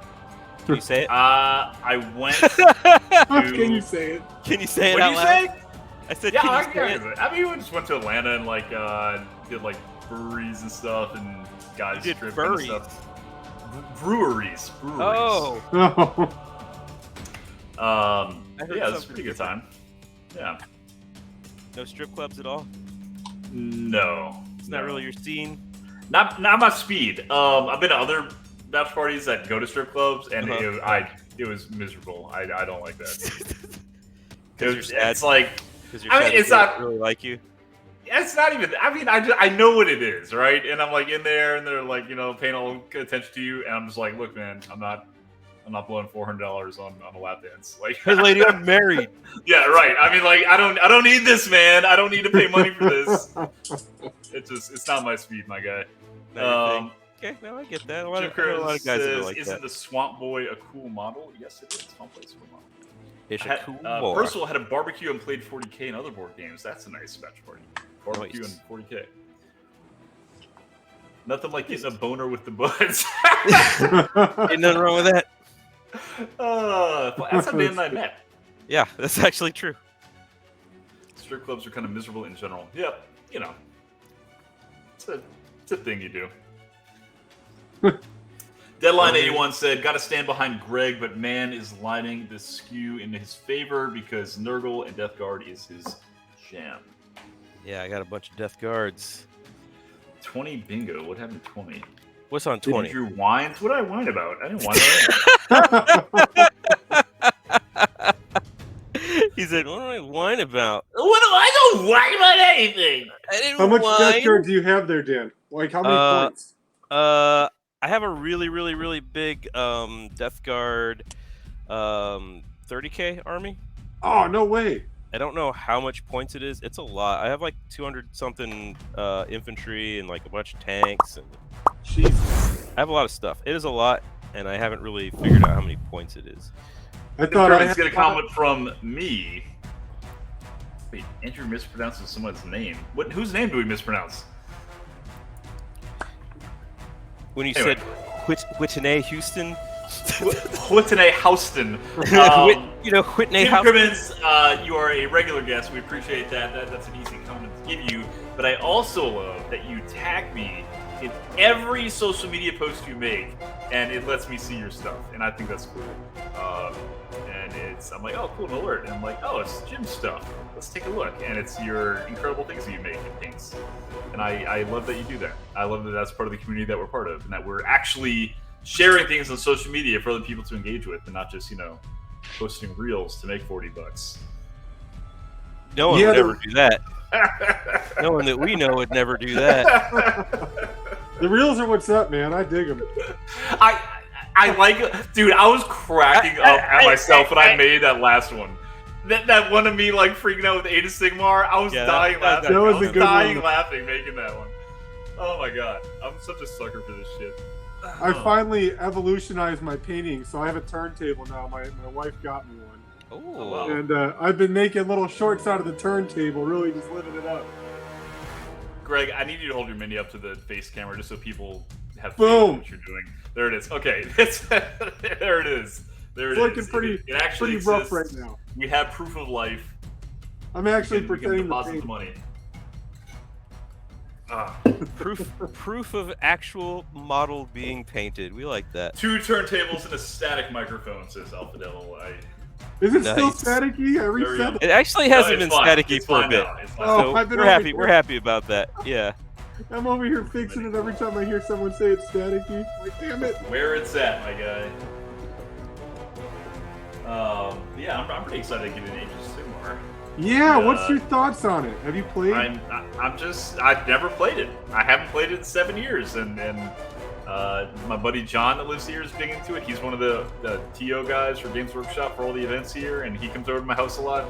Can you say it? I went. Can you say it? Can you say it What out did you loud? say? I said, Yeah, can you say it? I mean, we just went to Atlanta and like did like breweries and stuff, and guys You did stripping furries. and stuff. Breweries. Oh. Yeah, it was a pretty good time. Yeah. No strip clubs at all? No. It's not really your scene? Not my speed. I've been to other bachelor parties that go to strip clubs, and it was miserable. I don't like that. It's like, it's not really like you. It's not even. I mean, I know what it is, right? And I'm like in there, and they're like, you know, paying all attention to you, and I'm just like, look, man, I'm not blowing $400 on a lap dance. Like, hey, lady, I'm married. Yeah, right. I mean, like, I don't need this, man. I don't need to pay money for this. It's not my speed, my guy. Okay, no, I get that. A lot of guys says, like isn't that. the Swamp Boy a cool model? Yes, it is. Swamp Boy's a cool model. It's a cool boy. Percival had a barbecue and played 40K and other board games. That's a nice bachelor party. Barbecue and 40K. Nothing like getting a boner with the buds. Ain't nothing wrong with that. That's how Dan and I met. Yeah, that's actually true. Strip clubs are kind of miserable in general. Yep, you know, it's a thing you do. Deadline 81 said, "Got to stand behind Greg, but man is lining the skew in his favor because Nurgle and Death Guard is his jam." Yeah, I got a bunch of Death Guards. 20 bingo. What happened to 20? What's on 20? Did you whine? What did I whine about? I didn't whine about He said, "What do I whine about? I don't whine about anything." I didn't How much whine. Death Guard do you have there, Dan? Like, how many points? I have a really big Death Guard 30K army. Oh, no way. I don't know how much points it is. It's a lot. I have like 200 something infantry and like a bunch of tanks, and Jesus. I have a lot of stuff. It is a lot, and I haven't really figured out how many points it is. I thought I was had going to comment from me. Wait, Andrew mispronounces someone's name. Whose name do we mispronounce? When you said Whitney Houston, Whitney Houston. Whitney Jim Houston. Crimmins, you are a regular guest. We appreciate that. That's an easy comment to give you. But I also love that you tag me in every social media post you make, and it lets me see your stuff, and I think that's cool. I'm like, oh, cool, an alert. And I'm like, oh, it's Jim's stuff. Let's take a look. And it's your incredible things that you make and paints. And I love that you do that. I love that that's part of the community that we're part of, and that we're actually sharing things on social media for other people to engage with, and not just, posting reels to make $40. No one would ever do that. No one that we know would never do that. The reels are what's up, man. I dig them. I like it. Dude, I was cracking up at myself when I made that last one. That one of me like freaking out with Age of Sigmar. I was dying laughing. That was I a was good dying one. laughing making that one. Oh my god. I'm such a sucker for this shit. I finally evolutionized my painting, so I have a turntable now. My wife got me one. Oh, wow. And I've been making little shorts out of the turntable, really just living it up. Greg, I need you to hold your mini up to the face camera just so people have Boom. what you're doing. There it is. Okay. There it is. There it It's looking is. pretty, It actually pretty rough exists. right now. We have proof of life. I'm actually We can pretending to deposit paint. the money. proof of actual model being painted. We like that. 2 turntables and a static microphone, says Alfadel. Is it still Nice. staticky? I reset it. It actually hasn't No, been it's fine. staticky It's for a fine bit. now. It's fine. Oh, So I've been we're over happy. here. We're happy about that. Yeah. I'm over here fixing it every time I hear someone say it's staticky. Like, damn it. Where it's at, my guy. Yeah, I'm pretty excited to get an Age of Sigmar. Yeah, what's your thoughts on it? Have you played? I've never played it. I haven't played it in 7 years, and my buddy John that lives here is big into it. He's one of the TO guys for Games Workshop for all the events here, and he comes over to my house a lot.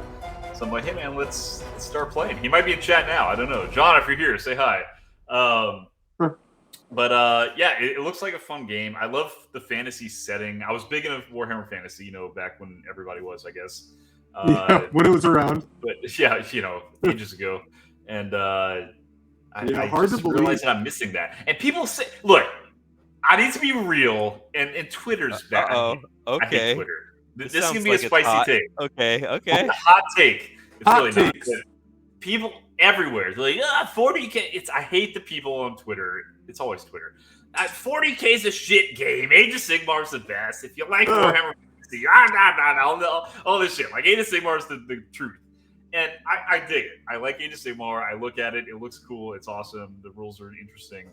So I'm like, hey man, let's start playing. He might be in chat now. I don't know. John, if you're here, say hi. Yeah, it looks like a fun game. I love the fantasy setting. I was big into Warhammer Fantasy, back when everybody was, I guess. Yeah, when it was around. But yeah, ages ago. And I hard just to realized that I'm missing that. And people say, look, I need to be real, and Twitter's bad. Okay. I hate Twitter. This is going to be a spicy take. Okay. A hot take. It's hot really takes. not. People everywhere, they're like, 40K. I hate the people on Twitter. It's always Twitter. 40K is a shit game. Age of Sigmar is the best. If you like Warhammer Fantasy, all this shit. Like, Age of Sigmar is the truth. And I dig it. I like Age of Sigmar. I look at it. It looks cool. It's awesome. The rules are interesting.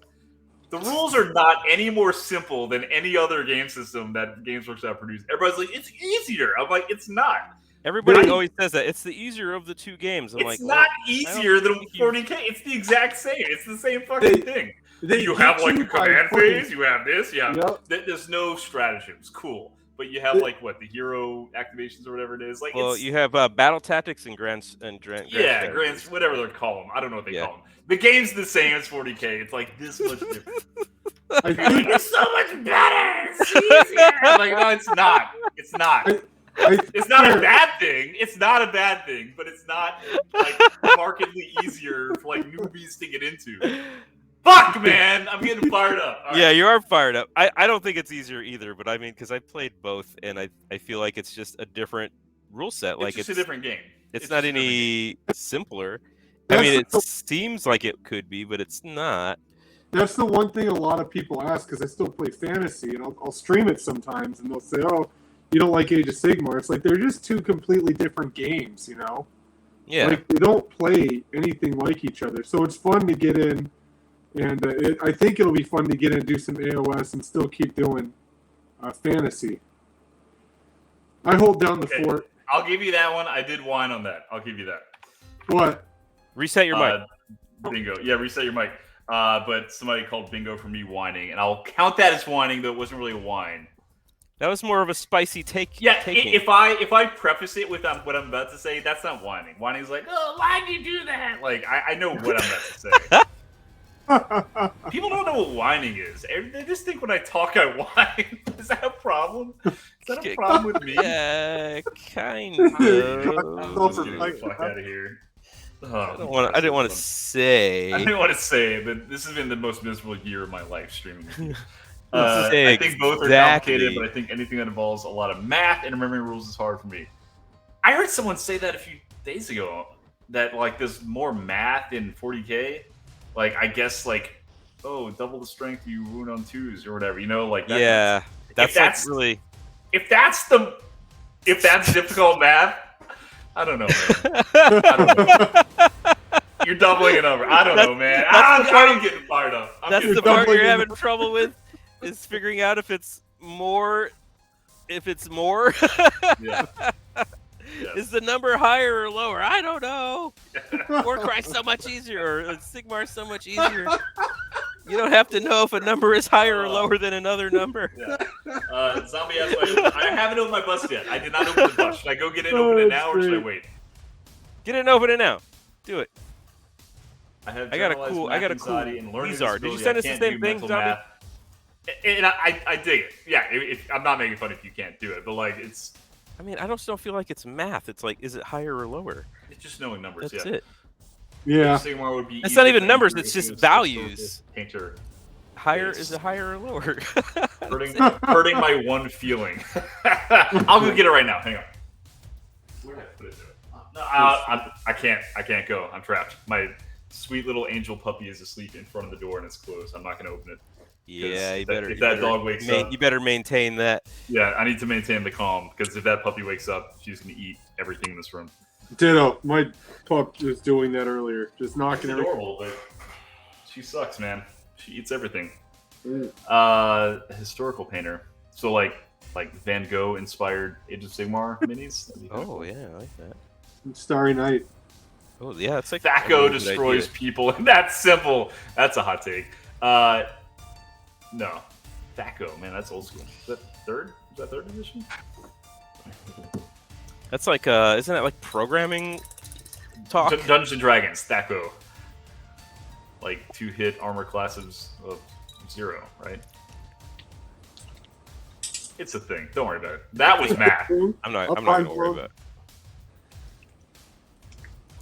The rules are not any more simple than any other game system that Games Workshop produced. Everybody's like, it's easier. I'm like, it's not. Everybody always says that. It's the easier of the two games. It's not easier than 40K. It's the exact same. It's the same fucking thing. You have like a command phase. You have this. Yeah. Yep. There's no stratagems. Cool. But you have like what, the hero activations or whatever it is. Like, well, you have battle tactics and grants. Grants, whatever they call them. I don't know what they call them. The game's the same as 40K. It's like this much different. It's so much better. It's easier. I'm like, no, it's not. It's not. It's not a bad thing. It's not a bad thing, but it's not like markedly easier for like newbies to get into. Fuck, man, I'm getting fired up. All right. You are fired up. I don't think it's easier either, but I mean, because I played both, and I feel like it's just a different rule set. Like it's a different game. It's not any simpler. I mean, it seems like it could be, but it's not. That's the one thing a lot of people ask, because I still play fantasy, and I'll stream it sometimes, and they'll say, "Oh, you don't like Age of Sigmar?" It's like they're just two completely different games, Yeah. Like, they don't play anything like each other, so it's fun to get in, and I think it'll be fun to get in and do some AOS and still keep doing fantasy. I hold down the fort. I'll give you that one. I did whine on that. I'll give you that. What? Reset your mic. Bingo. Yeah, reset your mic. But somebody called bingo for me whining, and I'll count that as whining, though it wasn't really a whine. That was more of a spicy take. Yeah, if I preface it with what I'm about to say, that's not whining. Whining is like, oh, why'd you do that? Like, I know what I'm about to say. People don't know what whining is. They just think when I talk, I whine. Is that a problem? Is that a problem with me? Yeah, kind of. Let's get the fuck out of here. I didn't want to say. I didn't want to say, but this has been the most miserable year of my life streaming with you. I think both are complicated, but I think anything that involves a lot of math and remembering rules is hard for me. I heard someone say that a few days ago, that like there's more math in 40K. Like, I guess, like, double the strength you wound on 2s or whatever, like that. Yeah, that's really. If that's difficult math, I don't know, man. I don't know. You're doubling a number. I don't know, man. I'm getting fired up. That's the part you're having trouble with, is figuring out if it's more. If it's more. Yeah. Yes. Is the number higher or lower? I don't know. Warcry's so much easier, or Sigmar's so much easier. You don't have to know if a number is higher or lower than another number. Yeah. Zombie asked I haven't opened my bust yet. I did not open the bust. Should I go get it, open it now, or should I wait? Get it and open it now. Do it. I got a cool Lizard. Did you send us the same thing, Zombie? And I dig it. Yeah, I'm not making fun if you can't do it, but like it's. I mean, I don't feel like it's math. It's like, is it higher or lower? It's just knowing numbers. That's it. Yeah. It's not even numbers. It's just values. Painter. Is it higher or lower? hurting my one feeling. I'll go get it right now. Hang on. Where did I put it? No, I can't go. I'm trapped. My sweet little angel puppy is asleep in front of the door and it's closed. I'm not going to open it. Yeah, if that dog wakes up, you better maintain that. Yeah, I need to maintain the calm, because if that puppy wakes up, she's going to eat everything in this room. Ditto. My pup was doing that earlier, just knocking it's adorable, but She sucks, man. She eats everything. Historical painter. So like Van Gogh inspired Age of Sigmar minis. Oh yeah, I like that. Starry Night. Oh yeah, it's like Thaco destroys people. That's simple. That's a hot take. No, Thaco, man, that's old school. Is that third? Is that third edition? That's like isn't that like programming talk? Dungeons and Dragons, Thaco. Like 2-hit armor classes of 0, right? It's a thing. Don't worry about it. That was math. I'm not gonna worry about it.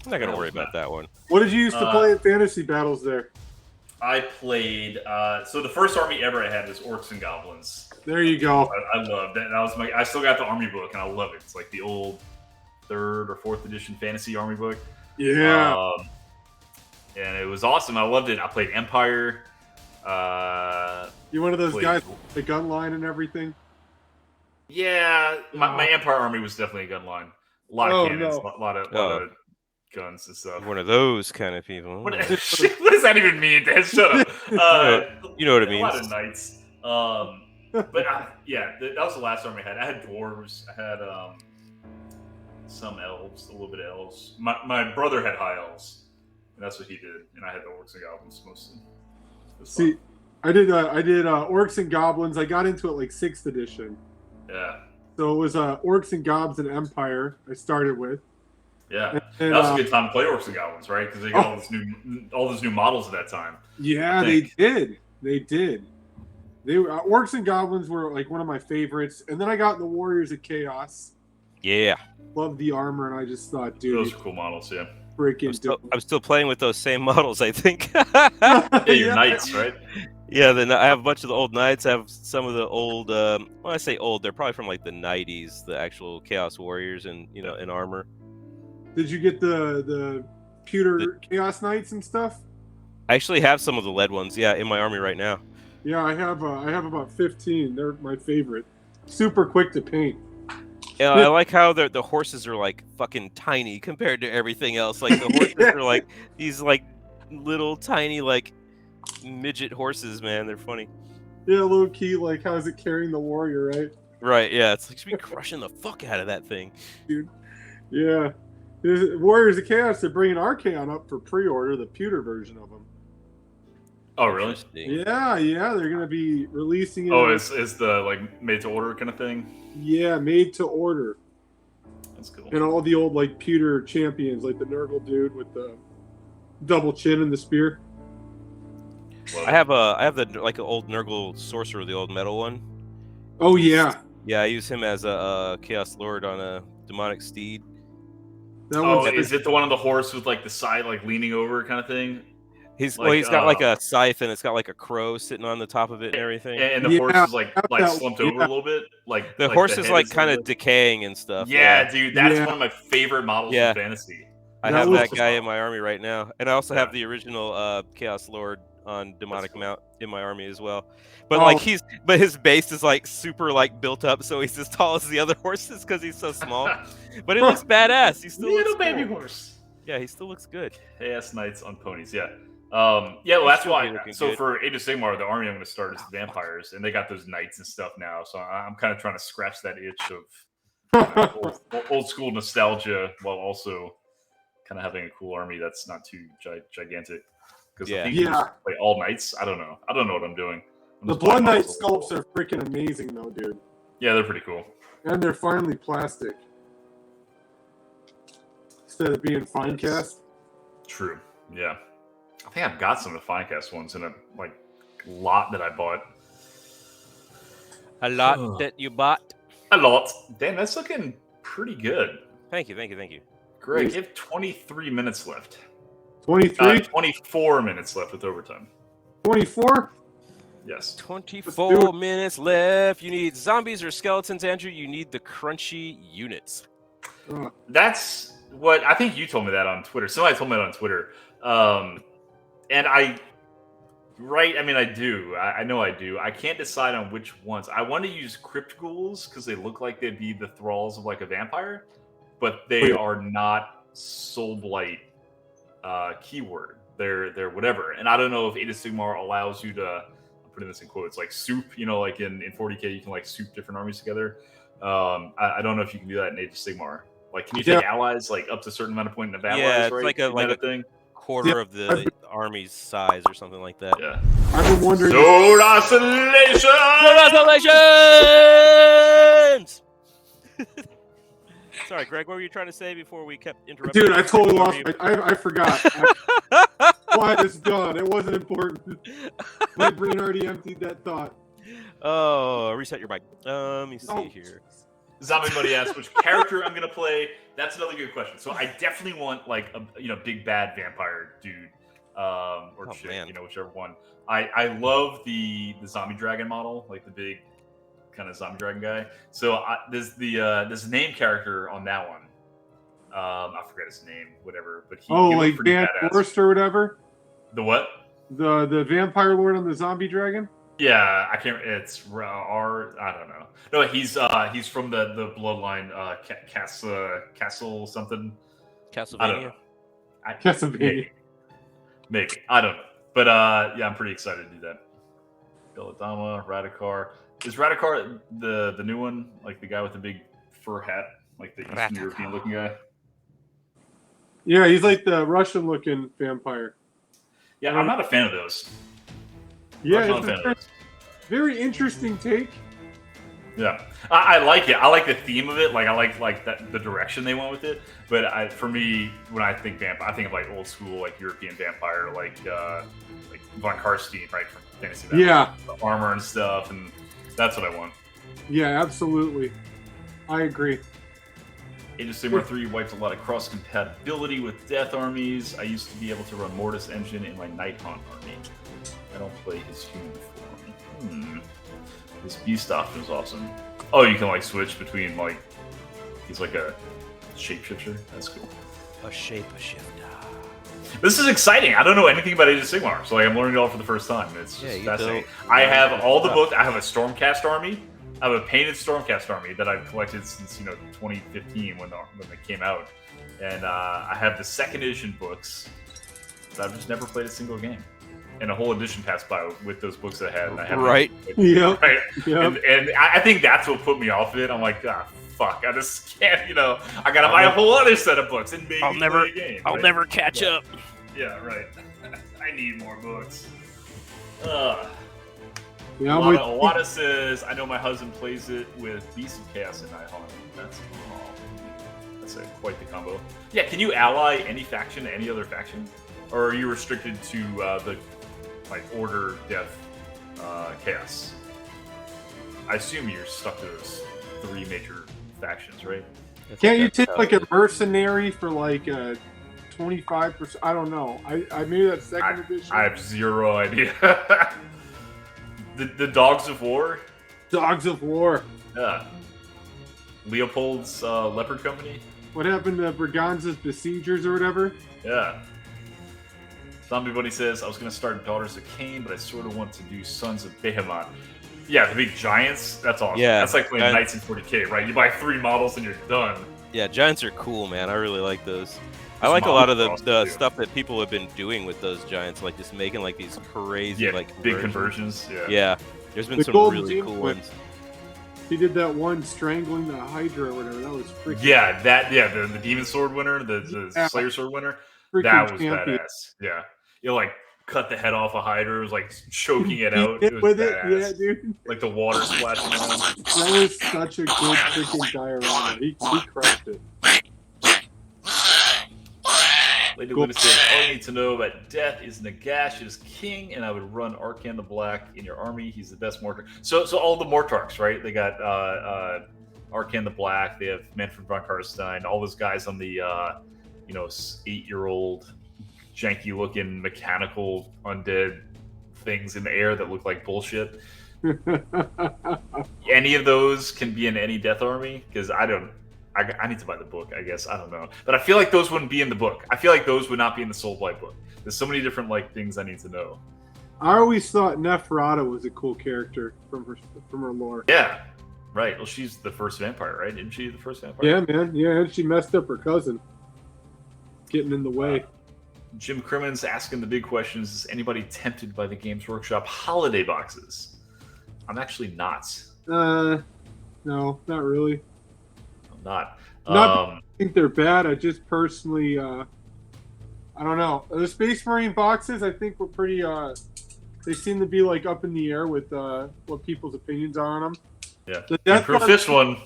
I'm not gonna worry about that one. What did you used to play at fantasy battles there? I played. So the first army ever I had was Orcs and Goblins. There you go. I loved that. That was I still got the army book, and I love it. It's like the old 3rd or 4th edition fantasy army book. Yeah. And it was awesome. I loved it. I played Empire. You one of those guys with the gun line and everything? Yeah, my Empire army was definitely a gun line. A lot of cannons, a lot of guns and stuff. One of those kind of people. What does that even mean, Dan? Shut up. You know what it means. A lot of knights. But that was the last army I had. I had dwarves. I had some elves, a little bit of elves. My brother had high elves, and that's what he did. And I had the orcs and goblins mostly. See, I did orcs and goblins. I got into it like 6th edition. Yeah. So it was orcs and gobs and Empire. I started with. Yeah, that was a good time to play Orcs and Goblins, right? Because they got all those new models at that time. Yeah, they did. They did. They were Orcs and Goblins were like one of my favorites, and then I got the Warriors of Chaos. Yeah, loved the armor, and I just thought, dude, those are cool models. Yeah, freaking. I'm still playing with those same models. I think. Yeah, your knights, right? Yeah, I have a bunch of the old knights. I have some of the old. When I say old, they're probably from like the '90s. The actual Chaos Warriors, and in armor. Did you get the pewter Chaos Knights and stuff? I actually have some of the lead ones, in my army right now. Yeah, I have about 15. They're my favorite. Super quick to paint. Yeah, I like how the horses are like fucking tiny compared to everything else. Like the horses are like these like little tiny like midget horses, man. They're funny. Yeah, low key, like how's it carrying the warrior, right? Right, yeah. It's like should be crushing the fuck out of that thing. Dude. Yeah. Warriors of Chaos, they're bringing Archaon up for pre-order, the pewter version of them. Oh, really? Yeah, they're going to be releasing it. Oh, is the like made-to-order kind of thing? Yeah, made-to-order. That's cool. And all the old like pewter champions, like the Nurgle dude with the double chin and the spear. I have the like an old Nurgle sorcerer, the old metal one. Oh yeah. Yeah, I use him as a Chaos Lord on a demonic steed. Is it the one on the horse with like the side like leaning over kind of thing? He's got like a scythe and it's got like a crow sitting on the top of it and everything. And the horse is like slumped over a little bit. Like the horse is like kind of decaying and stuff. Yeah, dude, that's one of my favorite models in fantasy. I have that guy in my army right now, and I also have the original Chaos Lord on demonic mount in my army as well. But his base is like super like built up, so he's as tall as the other horses because he's so small. But it looks badass. He still little looks baby cool. horse. Yeah, he still looks good. Chaos Knights on ponies. Yeah. Well, that's why. So good. for Age of Sigmar, the army I'm going to start is the vampires, and they got those knights and stuff now. So I'm kind of trying to scratch that itch of old school nostalgia, while also kind of having a cool army that's not too gigantic. Because I think you just play all knights. I don't know. I don't know what I'm doing. The Blood Knight sculpts are freaking amazing, though, dude. Yeah, they're pretty cool. And they're finally plastic instead of being fine cast. True. Yeah. I think I've got some of the fine cast ones in a lot that I bought. A lot that you bought? A lot. Damn, that's looking pretty good. Thank you. Greg, you have 23 minutes left. 23? 24 minutes left with overtime. 24? Yes. 24 minutes left. You need zombies or skeletons, Andrew. You need the crunchy units. That's what I think you told me that on Twitter. Somebody told me that on Twitter. And I do. I know I do. I can't decide on which ones. I want to use crypt ghouls because they look like they'd be the thralls of like a vampire, but they are not soul blight keyword. their whatever. And I don't know if Age of Sigmar allows you to, I'm putting this in quotes, like soup, like in 40K you can like soup different armies together. I don't know if you can do that in Age of Sigmar. Like, can you take allies like up to a certain amount of point in the battle? Yeah, it's right? like a thing. Quarter of the army's size or something like that. Yeah. I've been wondering. Sword Oscillation! Sword Oscillations! Sorry, Greg, what were you trying to say before we kept interrupting? Dude, I totally lost. I forgot. Why it's gone? It wasn't important. My brain already emptied that thought. Oh, reset your mic. Let me see here. Zombie Buddy asks which character I'm gonna play. That's another good question. So I definitely want like a big bad vampire dude, or chick, whichever one. I love the zombie dragon model, like the big kind of zombie dragon guy. So there's this name character on that one. I forget his name, whatever. But he like Dan Forrest or whatever. The what? The vampire lord on the zombie dragon. Yeah, I can't. It's I don't know. No, he's from the bloodline. Castle something. Castlevania. I don't know. Castlevania. Maybe. I don't know. But yeah, I'm pretty excited to do that. Belladama, Radikar. Is Radikar the new one? Like the guy with the big fur hat, like the Eastern European looking guy? Yeah, he's like the Russian looking vampire. Yeah, I'm not a fan of those. Yeah, it's a very interesting take. Yeah, I like it. I like the theme of it. Like I like that the direction they went with it. But for me, when I think vampire, I think of like old school, like European vampire, like von Karstein, right, from Fantasy Battle. Yeah, the armor and stuff, and that's what I want. Yeah, absolutely. I agree. Age of Sigmar 3 wiped a lot of cross-compatibility with Death armies. I used to be able to run Mortis Engine in my Nighthaunt army. I don't play his human form. His Beast option is awesome. Oh, you can like switch between like he's like a shapeshifter. That's cool. A shapeshifter. This is exciting. I don't know anything about Age of Sigmar, so like, I'm learning it all for the first time. It's just fascinating. I have all the books. I have a Stormcast army. I have a painted Stormcast army that I've collected since 2015 when they came out, and I have the second edition books, but I've just never played a single game. And a whole edition passed by with those books I had. And I right. Yeah. Right. Yep. And I think that's what put me off of it. I'm like, fuck. I just can't. I gotta buy a whole other set of books and maybe play a game. I'll never catch up. Yeah. Right. I need more books. Yeah, Awada says, I know my husband plays it with Beast of Chaos and Nighthaunt. That's quite the combo. Yeah, can you ally any faction to any other faction? Or are you restricted to the Order, Death, Chaos? I assume you're stuck to those three major factions, right? Can't you take like a mercenary for like 25%? I don't know. I maybe that's second edition. I have zero idea. The Dogs of War? Dogs of War. Yeah. Leopold's Leopard Company? What happened to Braganza's Besiegers or whatever? Yeah. Zombie Buddy says, I was going to start Daughters of Cain, but I sort of want to do Sons of Behemoth. Yeah, the big giants? That's awesome. Yeah, that's like playing Knights in 40K, right? You buy 3 models and you're done. Yeah, giants are cool, man. I really like those. I like a lot of the stuff that people have been doing with those giants, like just making like these crazy big conversions. Yeah, there's been some really cool ones. He did that one strangling the Hydra or whatever. That was freaking. Yeah, the Demon Sword winner, the Slayer Sword winner. That was badass. Yeah, you like cut the head off a Hydra. It was like choking it out. It was badass. Yeah, dude. Like the water splashing on. That was such a good freaking diorama. He crushed it. Lady Luna says, all you need to know about Death is Nagash is king, and I would run Arkan the Black in your army. He's the best Mortar. So all the Mortarks, right? They got Arkan the Black. They have Manfred von Karstein. All those guys on the 8-year-old janky-looking mechanical undead things in the air that look like bullshit. Any of those can be in any Death army because I need to buy the book, I guess. I don't know. But I feel like those wouldn't be in the book. I feel like those would not be in the Soulblight book. There's so many different things I need to know. I always thought Neferata was a cool character from her lore. Yeah. Right. Well, she's the first vampire, right? Isn't she the first vampire? Yeah, man. Yeah, and she messed up her cousin. Getting in the way. Jim Crimmins asking the big questions. Is anybody tempted by the Games Workshop holiday boxes? I'm actually not. No, not really. I'm not. I think they're bad. I just personally, I don't know. The Space Marine boxes, I think, were pretty. They seem to be like up in the air with what people's opinions are on them. Yeah. The Death Guard Fist one.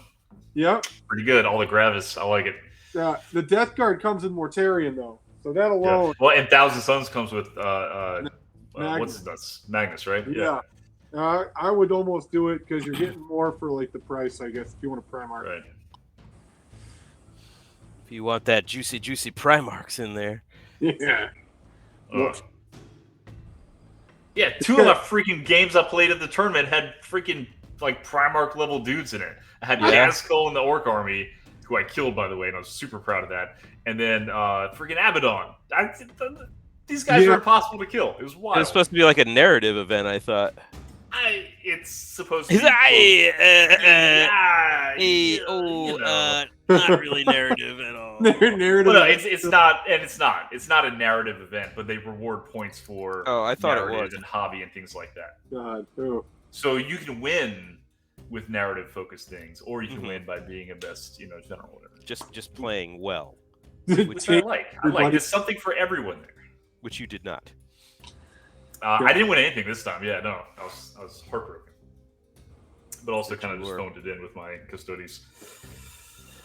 Yep. Pretty good. All the Gravis. I like it. The Death Guard comes in Mortarion though, so that alone. Yeah. Well, and Thousand Suns comes with what's his nuts? Magnus, right? Yeah. I would almost do it because you're getting more for like the price, I guess, if you want a Primarch. Right. If you want that juicy Primarchs in there. Yeah. Yeah, 2 of the freaking games I played at the tournament had freaking like Primarch level dudes in it. I had Nazgul in the Orc army, who I killed, by the way, and I was super proud of that. And then freaking Abaddon. These guys are impossible to kill. It was wild. It was supposed to be like a narrative event, I thought. It's supposed to be. Not really narrative at all. Narrative. Well, no, it's not, and it's not. It's not a narrative event, but they reward points for. Oh, I thought it was. And hobby and things like that. God, oh. So you can win with narrative-focused things, or you can win by being a best, general, whatever. Just playing well, which I like. There's something for everyone there. Which you did not. I didn't win anything this time. Yeah, no, I was heartbroken, but also kind of just phoned it in with my custodies.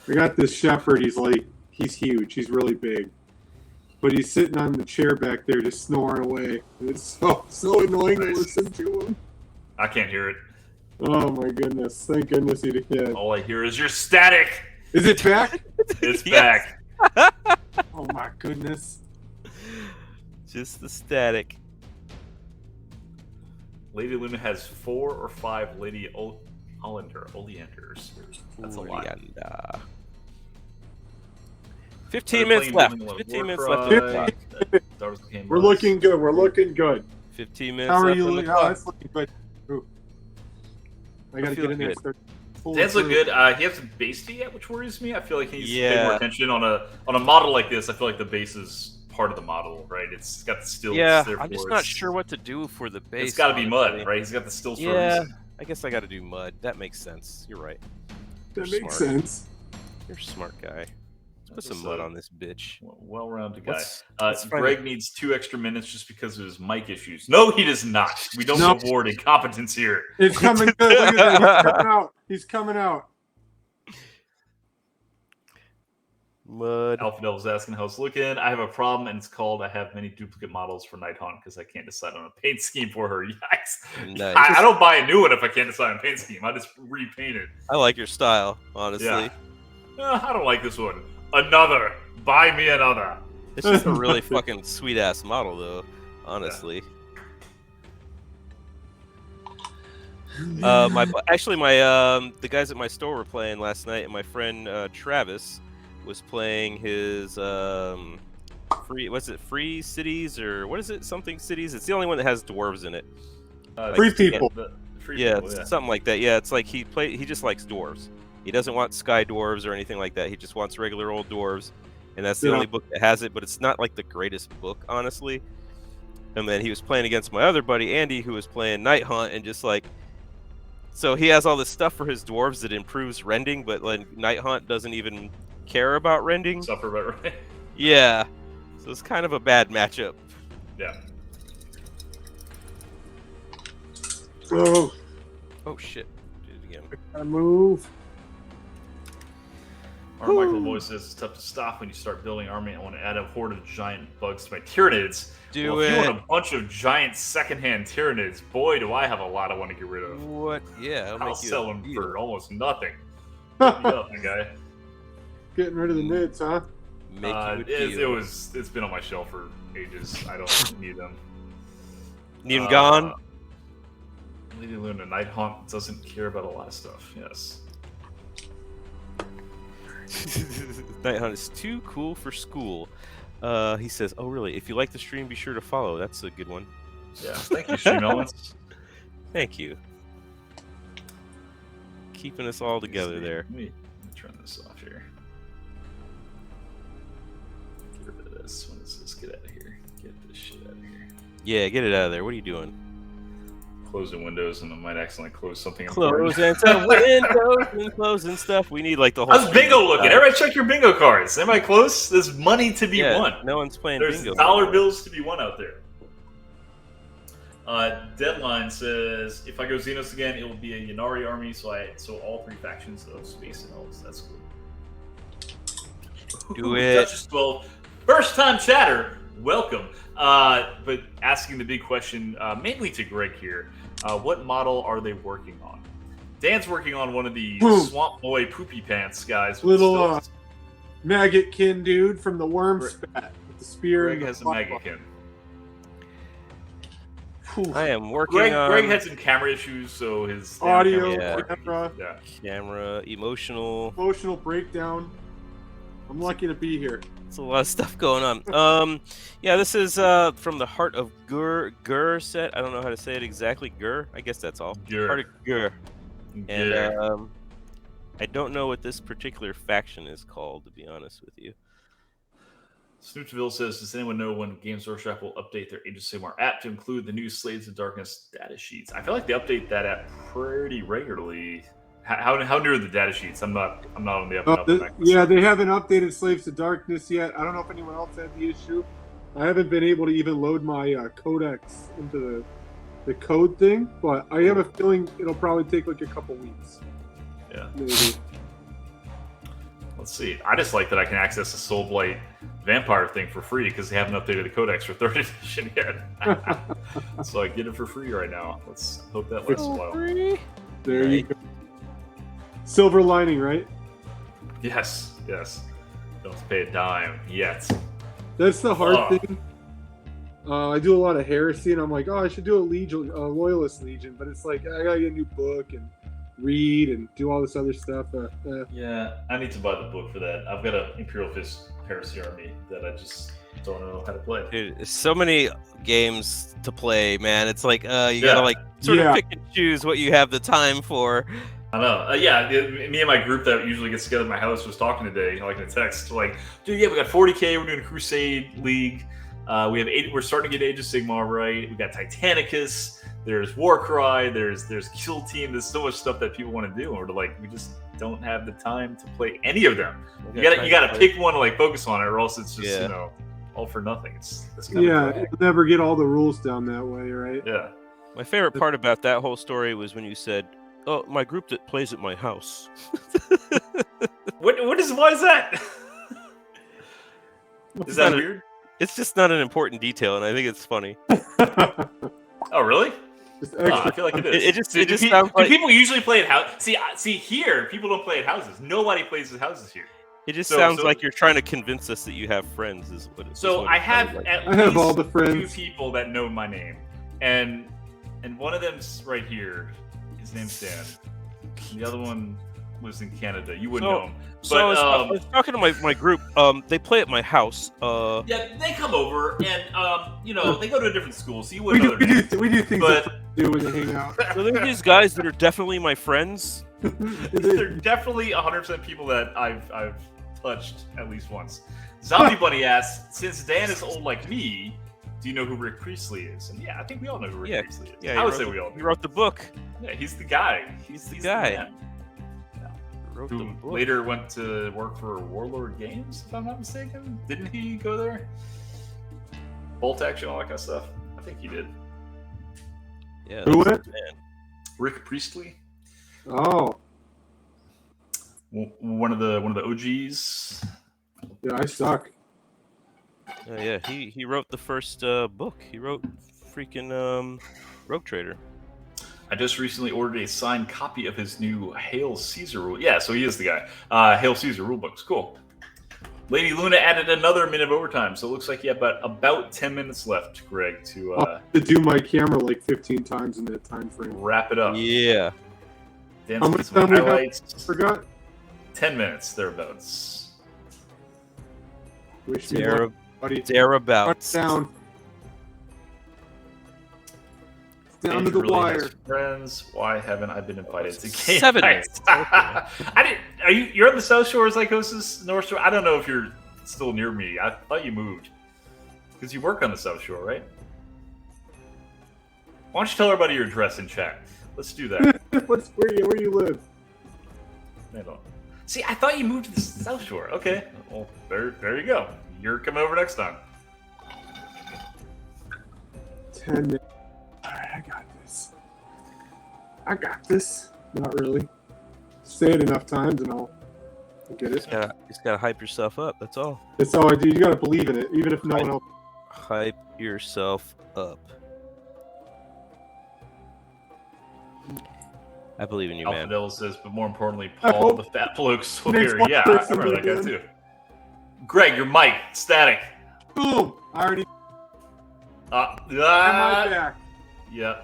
I got this shepherd. He's huge. He's really big, but he's sitting on the chair back there just snoring away. And it's so annoying to listen to him. I can't hear it. Oh my goodness! Thank goodness he did. All I hear is your static. Is it back? It's back. Oh my goodness! Just the static. Lady Luna has 4 or 5 Lady Oleanders. That's a lot. 15 minutes left. 15 minutes left. We're looking good. We're looking good. 15 minutes. How are left you? on the Oh, that's looking good. Ooh. I gotta get in there. Dan's look good. He hasn't based it yet, which worries me. I feel like he needs to pay more attention on a model like this. I feel like the base is part of the model, right? It's got the stills. Yeah, I'm just not sure what to do for the base. It's got to be mud, right? He's got the stills for a reason. I guess I got to do mud. That makes sense. You're right. That makes sense. You're a smart guy. Let's put some mud on this bitch. Well-rounded guy. Greg needs 2 extra minutes just because of his mic issues. No, he does not. We don't reward incompetence here. It's coming good. Look at that. He's coming out. He's coming out. Mud. Alpha Devil's asking how it's looking. I have a problem, and it's called I have many duplicate models for Nighthaunt because I can't decide on a paint scheme for her. Yikes. Nice. I don't buy a new one if I can't decide on a paint scheme. I just repaint it. I like your style, honestly. Yeah. I don't like this one. Another. Buy me another. It's just a really fucking sweet-ass model, though, honestly. Yeah. The guys at my store were playing last night, and my friend Travis was playing his free cities, or what is it? Something cities. It's the only one that has dwarves in it. Free people. Something like that. Yeah, it's like he just likes dwarves. He doesn't want sky dwarves or anything like that. He just wants regular old dwarves, and that's the only book that has it. But it's not like the greatest book, honestly. And then he was playing against my other buddy Andy, who was playing Night Hunt, and just like, so he has all this stuff for his dwarves that improves rending, but like Night Hunt doesn't even care about rending. Suffer about rending. Yeah, so it's kind of a bad matchup. Yeah. Oh shit! Did it again. I move. Michael Boyd says it's tough to stop when you start building army. I want to add a horde of giant bugs to my Tyranids. If you want a bunch of giant secondhand Tyranids, boy, do I have a lot I want to get rid of. What? Yeah, I'll sell them for almost nothing. Guy. Getting rid of the nids, huh? It's been on my shelf for ages. I don't need them. Need them gone? Lady Luna Nighthaunt doesn't care about a lot of stuff. Yes. Nighthaunt is too cool for school. He says, "Oh, really? If you like the stream, be sure to follow." That's a good one. Yeah. Thank you, Stream Elements. Thank you. Keeping us all together there. Let me turn this off here. rid of this. When does this get out of here? Get this shit out of here. Yeah, get it out of there. What are you doing? Closing windows, and I might accidentally close something. Closing some windows and closing stuff. We need like the whole. How's bingo looking? Everybody check your bingo cards. Am I close? There's money to be won. No one's playing There's bingo. dollar bills to be won out there. Deadline says if I go Xenos again, it will be a Yanari army. So all 3 factions of Space and Elves. That's cool. Do it. Duchess 12, first time chatter. Welcome. But asking the big question, mainly to Greg here. What model are they working on? Dan's working on one of the Swamp Boy Poopy Pants guys. Little maggot kin dude from the worm spat with the spear. Greg has a maggot kin. I am working on... Greg had some camera issues, so his audio, camera, emotional breakdown. I'm lucky to be here. It's a lot of stuff going on. Yeah, this is from the Heart of Gur set. I don't know how to say it exactly. Gur? I guess that's all. Heart of Gur. And I don't know what this particular faction is called, to be honest with you. Snoochville says, does anyone know when Games Workshop will update their Age of Sigmar app to include the new Slaves of Darkness data sheets? I feel like they update that app pretty regularly. How new are the data sheets? I'm not on the up and up. Yeah, they haven't updated Slaves to Darkness yet. I don't know if anyone else had the issue. I haven't been able to even load my codex into the code thing, but I have a feeling it'll probably take like a couple weeks. Yeah. Maybe. Let's see. I just like that I can access the Soulblight vampire thing for free because they haven't updated the codex for 3rd edition yet. So I get it for free right now. Let's hope that lasts a while. There you go. Silver lining, right? Yes. Don't have to pay a dime yet. That's the hard thing. I do a lot of heresy, and I'm like, I should do a loyalist legion, but it's like I gotta get a new book and read and do all this other stuff. Yeah, I need to buy the book for that. I've got an Imperial Fist heresy army that I just don't know how to play. Dude, there's so many games to play, man. It's like you gotta like sort of pick and choose what you have the time for. I know. Me and my group that usually gets together at my house was talking today, like in a text, like, dude, we got 40K. We're doing a Crusade League. We're starting to get Age of Sigmar right. We got Titanicus. There's Warcry. There's Kill Team. There's so much stuff that people want to do, and we're like, we just don't have the time to play any of them. You gotta pick one to like focus on it, or else it's just all for nothing. It's kind of you'll never get all the rules down that way, right? Yeah. My favorite part about that whole story was when you said, "Oh, my group that plays at my house." Why is that? Is that weird? It's just not an important detail, and I think it's funny. Oh, really? I feel like it is. It just sounds like... people usually play at house. See, here people don't play at houses. Nobody plays at houses here. It just sounds like you're trying to convince us that you have friends. Is what it? So I have at least all the friends. 2 people that know my name, and one of them's right here. His name's Dan. And the other one lives in Canada. You wouldn't know him. But, I was talking to my group. They play at my house. Yeah, they come over, and they go to a different school, so you wouldn't know their names. We do things that do when they hang out. So there are these guys that are definitely my friends. They're definitely 100% people that I've touched at least once. Zombie Bunny asks, since Dan is old like me, do you know who Rick Priestley is? And yeah, I think we all know who Rick Priestley is. Yeah, I would say we all know. He wrote the book. Yeah, he's the guy. He's the guy. Who later went to work for Warlord Games, if I'm not mistaken. Didn't he go there? Bolt action, all that kind of stuff. I think he did. Yeah. Who went? Rick Priestley. Oh. One of the OGs. Yeah, I suck. Yeah, he wrote the first book. He wrote freaking Rogue Trader. I just recently ordered a signed copy of his new Hail Caesar rule. Yeah, so he is the guy. Hail Caesar rulebooks. Cool. Lady Luna added another minute of overtime, so it looks like you have about 10 minutes left, Greg, to do my camera like 15 times in that time frame. Wrap it up. Yeah. How much time we have? Forgot. 10 minutes, thereabouts. Wish me luck, buddy. Thereabouts. Down. Down to the wire. Friends, why haven't I been invited to game 7 nights? minutes. You're on the South Shore, Lycosis, North Shore. I don't know if you're still near me. I thought you moved. Because you work on the South Shore, right? Why don't you tell everybody your address in chat? Let's do that. Where you live? See, I thought you moved to the South Shore. Okay. Well, there you go. You're coming over next time. 10 minutes. Alright, I got this. Not really. Say it enough times and I'll get it. You just gotta hype yourself up. That's all. That's all I do. You gotta believe in it, even if no one else. Hype yourself up. I believe in you, man. Alfadel says, but more importantly, Paul the Fat Bloke Sawyer. Yeah, I remember that guy too. Greg, your mic static. Boom! I already. I'm back. Yeah.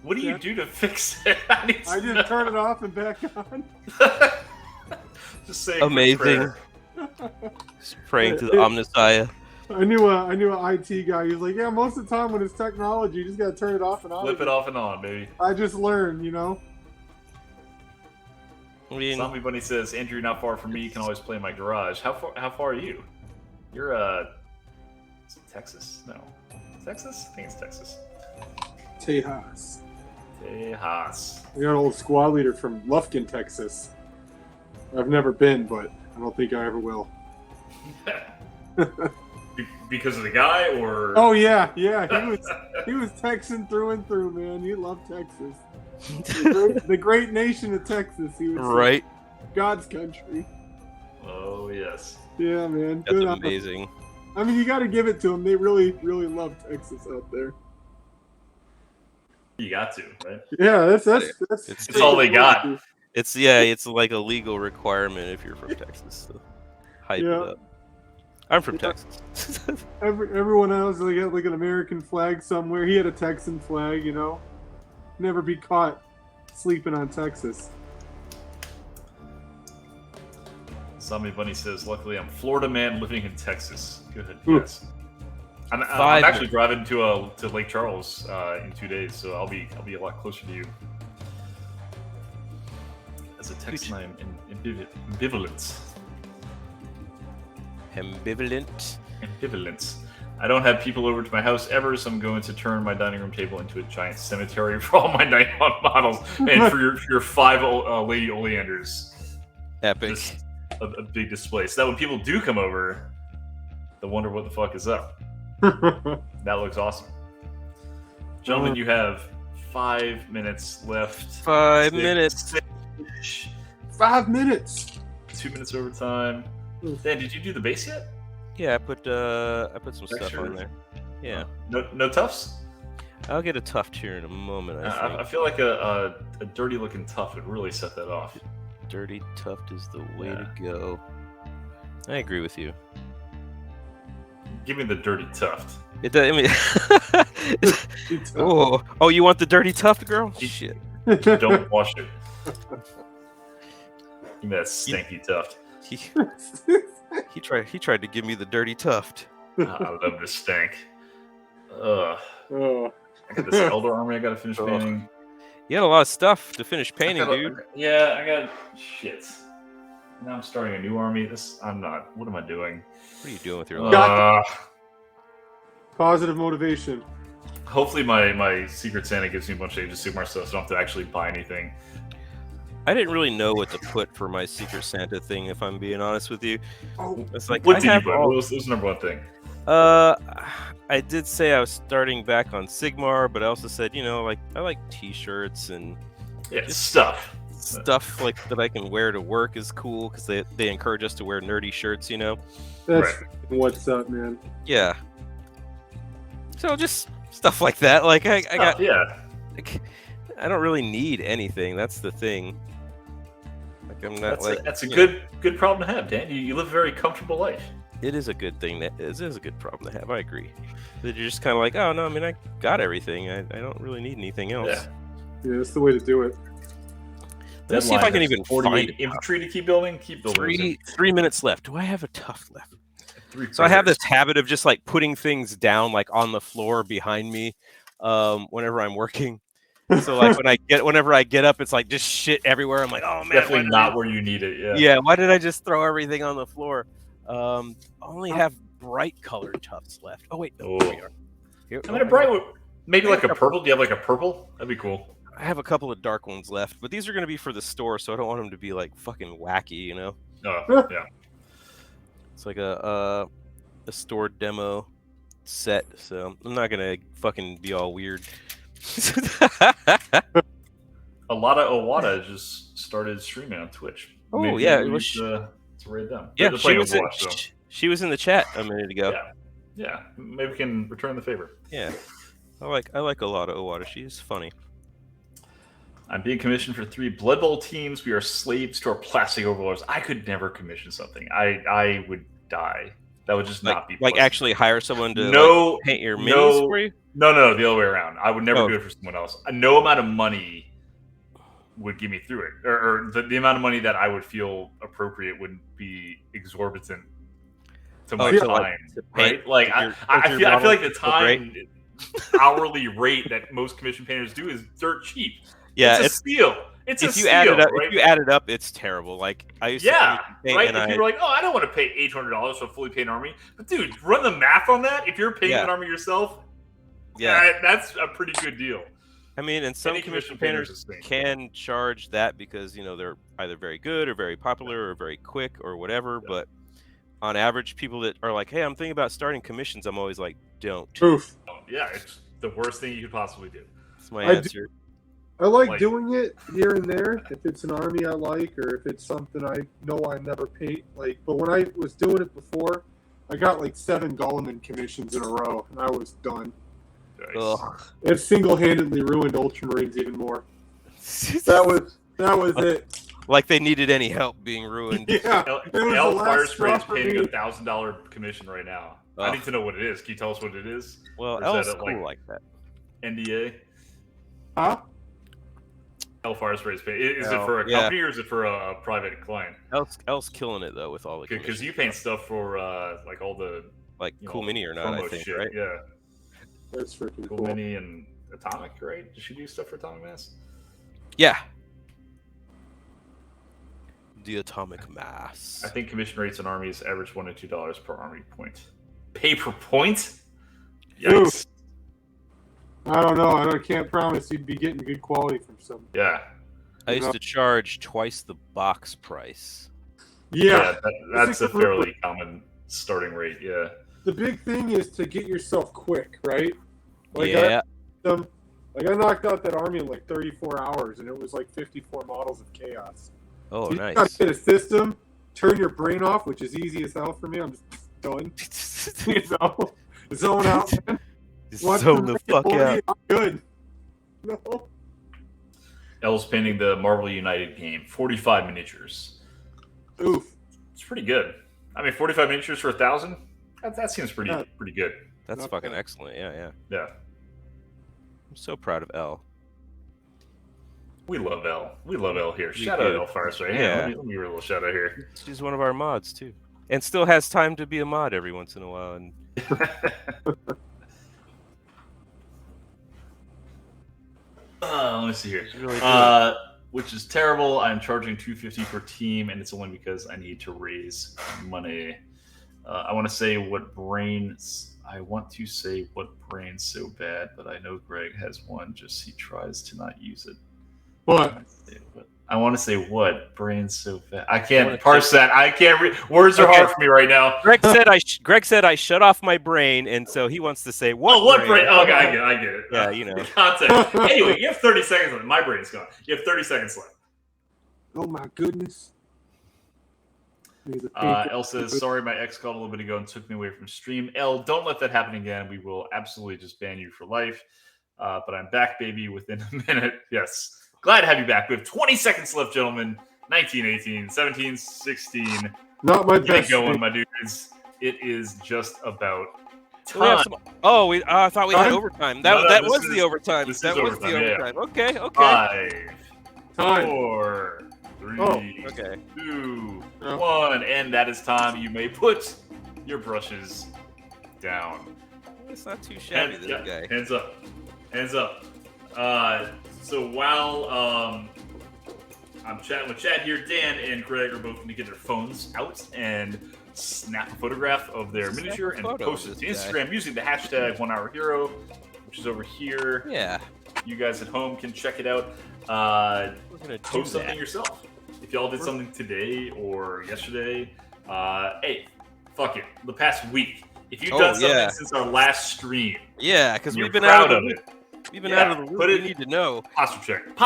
What do you do to fix it? I just turn it off and back on. Just say amazing. Just praying to the Omnissiah. I knew an IT guy. He was like, "Yeah, most of the time when it's technology, you just gotta turn it off and on." Flip it off and on, baby. I just learned, Zombie Bunny says, "Andrew, not far from me. You can always play in my garage." How far are you? You're is it Texas? No, Texas. I think it's Texas. Tejas. Tejas. You're an old squad leader from Lufkin, Texas. I've never been, but I don't think I ever will. Because of the guy, or? Oh yeah. He was Texan through and through, man. He loved Texas. The great nation of Texas. He was right. God's country. Oh yes. Yeah, man. That's amazing. I mean, you got to give it to them. They really, really love Texas out there. You got to, right? Yeah, that's it's all they got. It's like a legal requirement if you're from Texas. So hype it up. I'm from Texas. Everyone else, they got like an American flag somewhere. He had a Texan flag, Never be caught sleeping on Texas. Zombie Bunny says, "Luckily, I'm Florida man living in Texas." Good. Ooh. Yes. I'm actually driving to Lake Charles in 2 days, so I'll be a lot closer to you. As a Texan, I'm ambivalent. Ambivalent. I don't have people over to my house ever, so I'm going to turn my dining room table into a giant cemetery for all my night models and for your 5 Lady Oleanders. Epic. Just a big display. So that when people do come over, they'll wonder what the fuck is up. That looks awesome. Gentlemen, you have 5 minutes left. 5 minutes. 5 minutes. 2 minutes overtime. Dan, did you do the base yet? Yeah, I put some stuff on there. Yeah. No tufts? I'll get a tuft here in a moment. I feel like a dirty looking tuft would really set that off. Dirty tuft is the way to go. I agree with you. Give me the dirty tuft. It does. I mean, oh, you want the dirty tuft, girl? Shit. Don't wash it. Give me that stinky tuft. He tried to give me the dirty tuft. I love this stank. I got this Elder army I gotta finish painting. You had a lot of stuff to finish painting, dude. Yeah, I got shit. Now I'm starting a new army. I'm not. What am I doing? What are you doing with your life? Positive motivation. Hopefully my Secret Santa gives me a bunch of Age of Sigmar stuff, so I don't have to actually buy anything. I didn't really know what to put for my Secret Santa thing, if I'm being honest with you. It's like, what did you put? What was the number one thing? I did say I was starting back on Sigmar, but I also said, I like T-shirts and stuff like that I can wear to work is cool because they encourage us to wear nerdy shirts, That's what's up, man. Yeah. So just stuff like that. Like I got I don't really need anything. That's the thing. Like I'm not that's a good problem to have, Dan. You live a very comfortable life. It is a good thing. It is a good problem to have. I agree. That you're just kind of like, oh no, I mean I got everything. I don't really need anything else. Yeah, that's the way to do it. Let's see if I can even find infantry to keep building. Keep building. 3 minutes left. Do I have a tuft left? So I have this habit of just like putting things down like on the floor behind me whenever I'm working. So like whenever I get up, it's like just shit everywhere. I'm like, oh man, definitely not where you need it. Yeah. Why did I just throw everything on the floor? Only have bright colored tufts left. Oh wait, no, here we are. Here, I mean, a bright one, maybe like a purple. Do you have like a purple? That'd be cool. I have a couple of dark ones left, but these are going to be for the store, so I don't want them to be like fucking wacky, you know? Oh, yeah. It's like a store demo set, so I'm not going to fucking be all weird. A lot of Owada just started streaming on Twitch. Oh, maybe yeah. We to raid them. Yeah, she was in the chat a minute ago. Yeah. Maybe we can return the favor. Yeah. I like a lot of Owada. She's funny. I'm being commissioned for 3 Blood Bowl teams. We are slaves to our plastic overlords. I could never commission something. I would die. That would just not be like actually hire someone to paint your minis for you? No, the other way around. I would never do it for someone else. No amount of money would get me through it, or the amount of money that I would feel appropriate wouldn't be exorbitant to my time, right? Like I feel like the time hourly rate that most commission painters do is dirt cheap. Yeah, it's a steal. It's a steal. If you add it up, it's terrible. Like I used to paint, right. If you're like, oh, I don't want to pay $800 for a fully painted army, but dude, run the math on that. If you're painting an army yourself, that's a pretty good deal. I mean, and some commission painters can charge that because they're either very good or very popular or very quick or whatever. But on average, people that are like, hey, I'm thinking about starting commissions, I'm always like, don't. Oof. Yeah, it's the worst thing you could possibly do. That's my answer. I like doing it here and there if it's an army I like or if it's something I know I never paint. But when I was doing it before, I got like 7 Gulliman commissions in a row, and I was done. Nice. It single-handedly ruined Ultramarines even more. That was it. Like they needed any help being ruined. Yeah. L Fire Spray is paying a $1,000 commission right now. I need to know what it is. Can you tell us what it is? Well, L's cool like that. NDA? Huh? L Fire Spray is paying. Is it for a company or is it for a private client? L's killing it though with all the because you paint stuff for like all the Cool Mini or not, I think, shit. right? Yeah. That's freaking cool. Mini and Atomic, right? Does she do stuff for Atomic Mass? Yeah. The Atomic Mass. I think commission rates on armies average $1 to $2 per army point. Pay per point? Yikes. I don't know. I can't promise you'd be getting good quality from some. Yeah. I used to charge twice the box price. Yeah. That's a fairly common starting rate, yeah. The big thing is to get yourself quick, right? Yeah. I knocked out that army in like 34 hours, and it was like 54 models of chaos. Oh, so you nice. gotta get a system, turn your brain off, which is easy as hell for me. I'm just done. Zone out, man. Zone the fuck out. I'm good. No. L's painting the Marvel United game. 45 miniatures. Oof. It's pretty good. I mean, 45 miniatures for 1,000? That seems pretty good. That's fucking excellent. Yeah. I'm so proud of L. We love L. We love L here. Shout out L First, right? Yeah. Let me give her a little shout out here. She's one of our mods too, and still has time to be a mod every once in a while. And let me see here. Really which is terrible. I'm charging $250 per team, and it's only because I need to raise money. I want to say what brains so bad, but I know Greg has one. Just he tries to not use it. What? I want to say what brains so bad. I can't parse that. I can't read. Words are hard for me right now. Greg said I shut off my brain, and so he wants to say what? Oh, what brain? Oh, okay, I get it. Yeah, you know. Context. Anyway, you have 30 seconds left. My brain's gone. You have 30 seconds left. Oh my goodness. L says, sorry, my ex called a little bit ago and took me away from stream. L, don't let that happen again. We will absolutely just ban you for life. But I'm back, baby, within a minute. Yes. Glad to have you back. We have 20 seconds left, gentlemen. 19, 18, 17, 16. Not my best. Get going, my dudes. It is just about time. I thought we had overtime. That was the overtime. That was the overtime. Okay. 5, 4, 3, 2, 1, and that is time. You may put your brushes down. It's not too shabby, this guy. Hands up. So while I'm chatting with Chad here. Dan and Greg are both going to get their phones out and snap a photograph of their miniature and post it to Instagram using the hashtag #OneHourHero, which is over here. Yeah. You guys at home can check it out. We're gonna post something yourself. If y'all did something today or yesterday, hey, fuck it. The past week, if you've done something since our last stream, because we've been out of it. We've been out of the loop. We need to know. Posture check.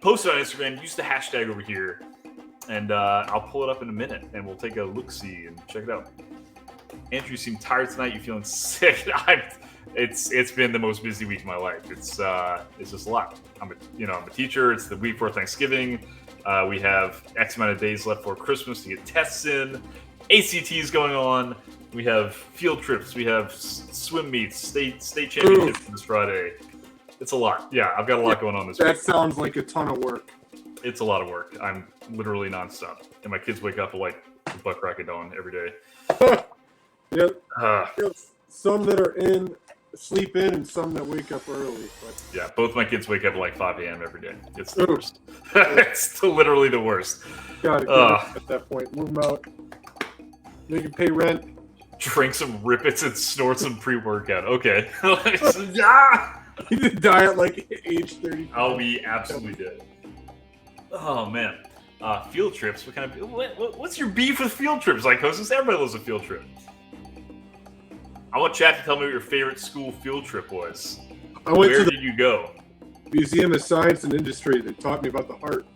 Post it on Instagram. Use the hashtag over here, and I'll pull it up in a minute, and we'll take a look-see and check it out. Andrew, you seem tired tonight. You feeling sick? It's been the most busy week of my life. It's just a lot. I'm a teacher. It's the week before Thanksgiving. We have X amount of days left for Christmas to get tests in. ACTs going on. We have field trips. We have swim meets, state championships this Friday. It's a lot. Yeah, I've got a lot going on this week. That sounds like a ton of work. It's a lot of work. I'm literally nonstop. And my kids wake up at like butt crack of dawn every day. Yep. Some that are sleep in, and some that wake up early. But... Yeah, both my kids wake up at like 5 a.m. every day. It's the worst. It's literally the worst. Gotta go at that point. Move them out. They can pay rent. Drink some Rippets and snort some pre-workout. Okay. You did die at like age 30. I'll be absolutely dead. Oh man. Field trips. What kind of? What's your beef with field trips, Lycosis? Everybody loves a field trip. I want Chad to tell me what your favorite school field trip was. Where did you go? Museum of Science and Industry. They taught me about the heart.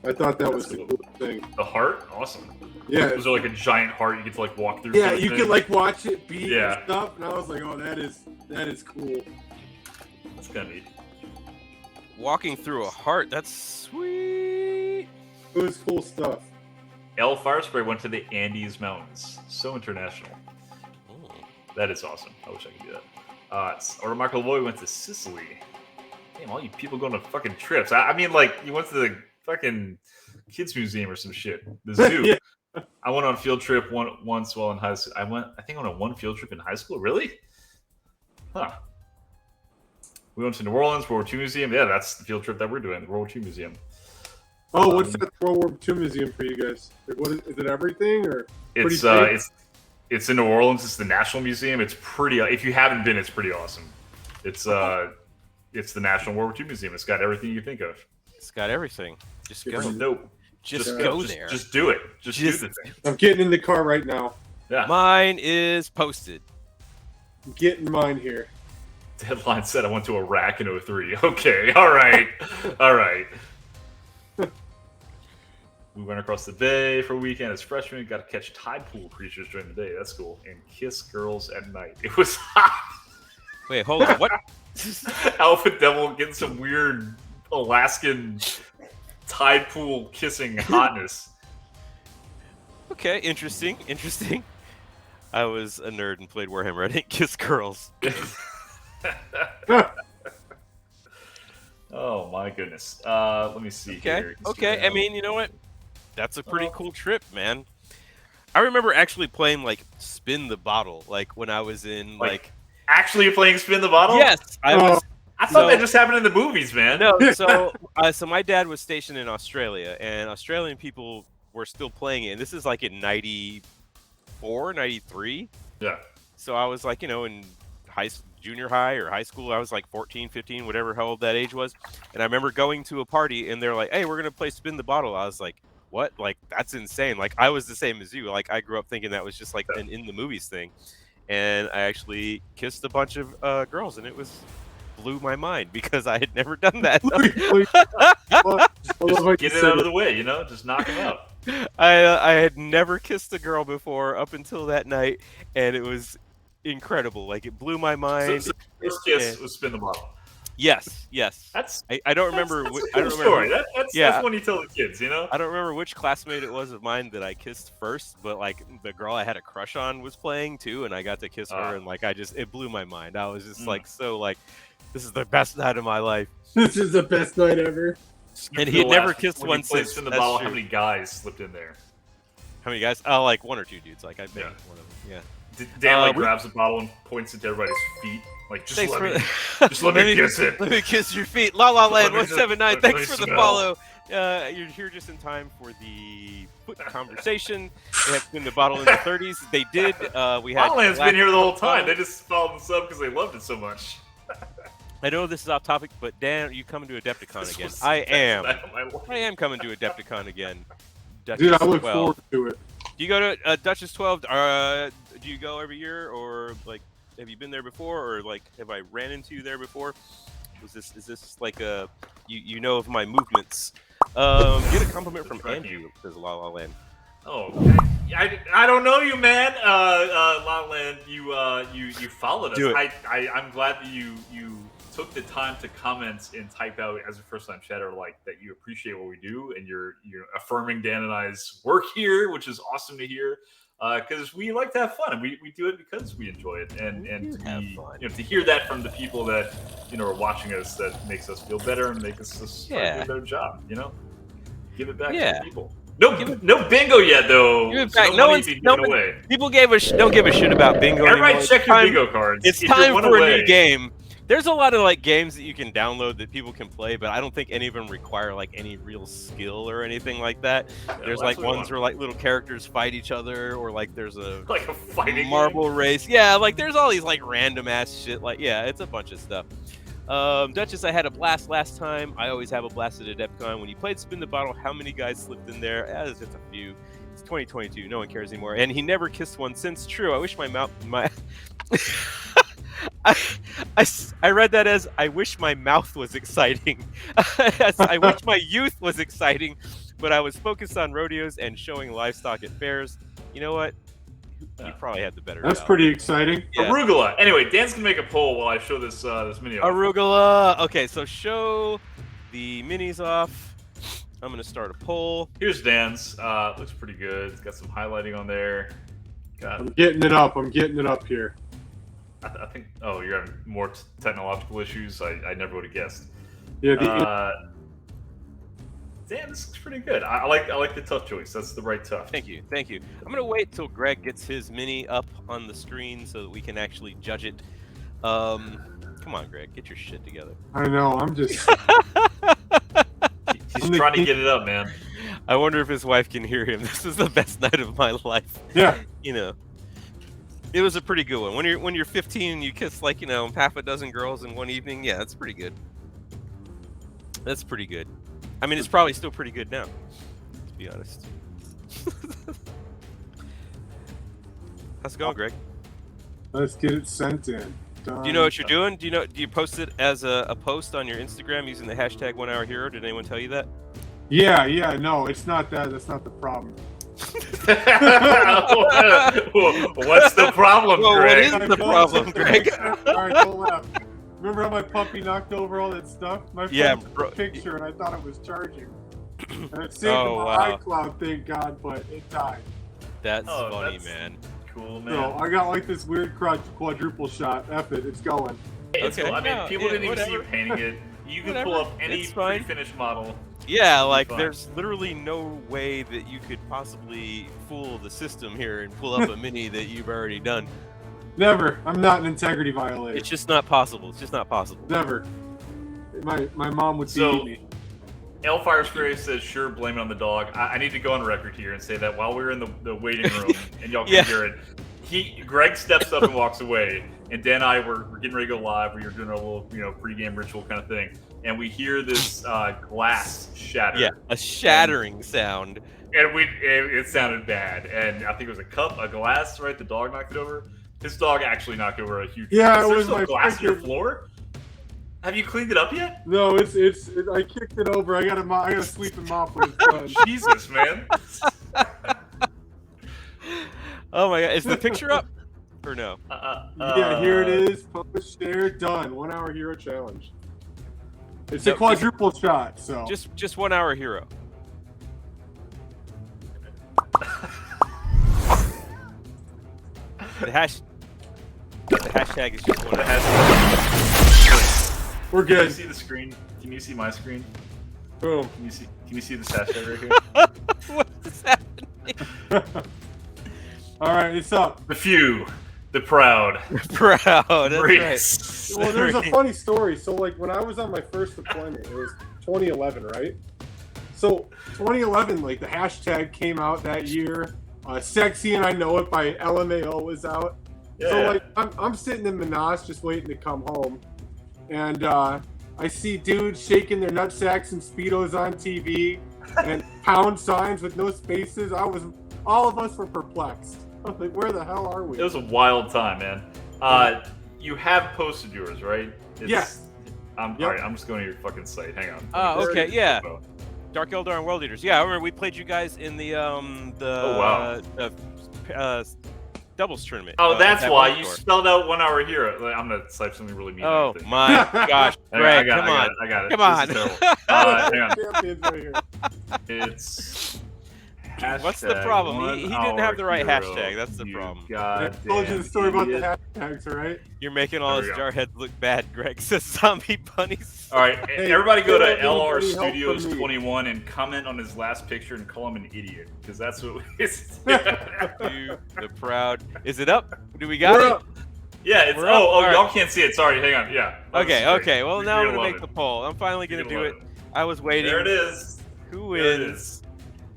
I thought that was the coolest thing. The heart? Awesome. Yeah. Was there like a giant heart you get to like walk through? Yeah, you could like watch it beat and stuff, and I was like, oh, that is cool. That's kind of neat. Walking through a heart, that's sweet. It was cool stuff. L Fire Spray went to the Andes Mountains. So international. That is awesome. I wish I could do that. Or Michael Lloyd went to Sicily. Damn, all you people going to fucking trips. I mean, like, you went to the fucking kids museum or some shit. The zoo. Yeah. I went on a field trip once while in high school. I think on one field trip in high school. Really? Huh. We went to New Orleans, World War II Museum. Yeah, that's the field trip that we're doing, the World War II Museum. Oh, what's that World War II Museum for you guys? Like, what is it everything? Or It's in New Orleans. It's the National Museum. It's pretty. If you haven't been, it's pretty awesome. It's the National World War II Museum. It's got everything you think of. It's got everything. Just go. Nope. Just go there. Just do it. Just do the thing. I'm getting in the car right now. Yeah. Mine is posted. I'm getting mine here. Deadline said I went to Iraq in 03. Okay. All right. All right. We went across the bay for a weekend as freshmen. Got to catch tide pool creatures during the day. That's cool. And kiss girls at night. It was hot. Wait, hold on. What? Alpha Devil getting some weird Alaskan tide pool kissing hotness. Okay, interesting. I was a nerd and played Warhammer. I didn't kiss girls. Oh my goodness. Let me see here. Okay. I mean, you know what? That's a pretty cool trip, man. I remember actually playing like Spin the Bottle, like when I was in like actually playing Spin the Bottle. Yes, I was. I thought that just happened in the movies, man. No, so my dad was stationed in Australia, and Australian people were still playing it. And this is like in 94, 93. Yeah. So I was like, in junior high or high school. I was like 14, 15, whatever, how old that age was. And I remember going to a party, and they're like, hey, we're going to play Spin the Bottle. I was like, what? Like, that's insane. Like, I was the same as you. Like, I grew up thinking that was just like an in the movies thing. And I actually kissed a bunch of girls, and it blew my mind because I had never done that. Just get it out of the way, just knock them out. I had never kissed a girl before up until that night, and it was incredible. Like, it blew my mind. So first kiss was Spin the Bottle. Yes. I don't remember. That's a cool story. That's one you tell the kids, I don't remember which classmate it was of mine that I kissed first, but like the girl I had a crush on was playing too, and I got to kiss her, and like it blew my mind. I was just like this is the best night of my life. This is the best night ever. And he had never kissed one since. Spin the Bottle. How many guys slipped in there? How many guys? Oh, like one or two dudes. Like I banged one of them. Yeah. Dan grabs a bottle and points it to everybody's feet. Like, just let me kiss it. Let me kiss your feet. La La Land 179. Thanks for the smell. follow. You're here just in time for the foot conversation. They have been the bottle in the 30s. They did. We had. La La Land's been here the whole time. They just followed the sub because they loved it so much. I know this is off topic, but Dan, are you coming to Adepticon again? I am coming to Adepticon again. Dude, I look forward to it. Do you go to Duchess 12? Do you go every year, or like, have you been there before, or like, have I ran into you there before? Is this like a you know of my movements? Get a compliment from Andrew. Says La La Land. Oh, I don't know you, man. La La Land, you followed us. Do it. I'm glad that you took the time to comment and type out as a first-time chatter, like, that you appreciate what we do and you're affirming Dan and I's work here, which is awesome to hear. Because we like to have fun, and we do it because we enjoy it, and to hear that from the people that are watching us, that makes us feel better and make us do a better job. Give it back to the people. No bingo yet though. Give it back. People don't give a shit about bingo. Everybody anymore. check your bingo cards. It's time for a new game. There's a lot of like games that you can download that people can play, but I don't think any of them require like any real skill or anything like that. There's like ones where like little characters fight each other, or like there's a fighting marble race. Yeah, like there's all these like random ass shit. Like it's a bunch of stuff. Duchess, I had a blast last time. I always have a blast at Adepticon. When you played Spin the Bottle, how many guys slipped in there? It's just a few. It's 2022. No one cares anymore. And he never kissed one since. True. I wish my I read that as I wish my mouth was exciting. I wish my youth was exciting, but I was focused on rodeos and showing livestock at fairs. You know what? You probably had the better. That's job. Pretty exciting. Yeah. Arugula. Anyway, Dan's gonna make a poll while I show this mini off. Arugula. Okay, so show the minis off. I'm gonna start a poll. Here's Dan's. Looks pretty good. It's got some highlighting on there. I'm getting it up. I'm getting it up here. I think. Oh, you're having more technological issues. I never would have guessed. Yeah. Damn, this looks pretty good. I like the tough choice. That's the right tough. Thank you. I'm gonna wait till Greg gets his mini up on the screen so that we can actually judge it. Come on, Greg, get your shit together. I know. I'm just. He's trying to get it up, man. I wonder if his wife can hear him. This is the best night of my life. Yeah. It was a pretty good one. When you're 15 and you kiss like half a dozen girls in one evening, yeah, that's pretty good. That's pretty good. I mean, it's probably still pretty good now, to be honest. How's it going, Greg? Let's get it sent in. Do you know what you're doing? Do you post it as a post on your Instagram using the hashtag 1HourHero? Did anyone tell you that? Yeah. No, it's not that. That's not the problem. What's the problem, Greg? What is the problem, Greg? All right, don't laugh. Remember how my puppy knocked over all that stuff? My friend took a picture and I thought it was charging. And it saved my iCloud, thank God, but it died. That's funny, man. Cool, man. So I got like this weird quadruple shot. F it, it's going. It's cool. I mean, people didn't even see you painting it. You can pull up any pre-finished model. Yeah, like there's literally no way that you could possibly fool the system here and pull up a mini that you've already done. Never. I'm not an integrity violator. It's just not possible. Never. My mom would beat me. Elfire Spray says, sure, blame it on the dog. I need to go on record here and say that while we were in the waiting room, and y'all can hear it, Greg steps up and walks away, and Dan and I were getting ready to go live. We were doing a little, pre-game ritual kind of thing, and we hear this glass shatter. Yeah, a shattering sound. And it sounded bad, and I think it was a glass, right? The dog knocked it over. His dog actually knocked over a huge. Yeah, it was my glass on your floor. Have you cleaned it up yet? No, it's I kicked it over. I gotta sweep and mop when it's done. Jesus, man. Oh my God, is the picture up or no? Yeah, here it is. Post, share, done. 1 Hour Hero Challenge. It's a quadruple shot, so just 1 Hour Hero. The hashtag is just one. We're good. Can you see the screen? Can you see my screen? Boom. Can you see the hashtag right here? What is happening? All right, it's up. The few. The proud. Proud. That's Reese. right. Well, there's a funny story. So, like, when I was on my first deployment, it was 2011, right? So, 2011, like, the hashtag came out that year. Sexy and I Know It by LMAO was out. Yeah. So, like, I'm sitting in Manas just waiting to come home. And I see dudes shaking their nutsacks and Speedos on TV and pound signs with no spaces. All of us were perplexed. I was like, where the hell are we? It was a wild time, man. You have posted yours, right? Yes. All right, I'm just going to your fucking site. Hang on. Oh, okay, yeah. Dark Eldar and World Eaters. Yeah, I remember we played you guys in the doubles tournament. Oh, that's why you spelled out 1 hour hero. I'm gonna type something really mean. Oh my gosh, Greg, come on. I got it. Come on. Hang on. Champions right here. It's. What's the problem? He didn't have the right hashtag. That's the problem. I told you the story about the hashtags, right? You're making all his jarheads look bad, Greg. Says zombie bunnies. All right, everybody go to LR anybody help Studios from me? 21 and comment on his last picture and call him an idiot, because that's what it's. You, the proud. Is it up? Do we got We're it? up. Yeah, it's. We're up. Oh, All right. y'all can't see it. Sorry, hang on. Yeah. Okay. Well, now I'm You're gonna make gonna the poll. I'm finally gonna You're do gonna it. love I was waiting. There it is. Who There it wins? is.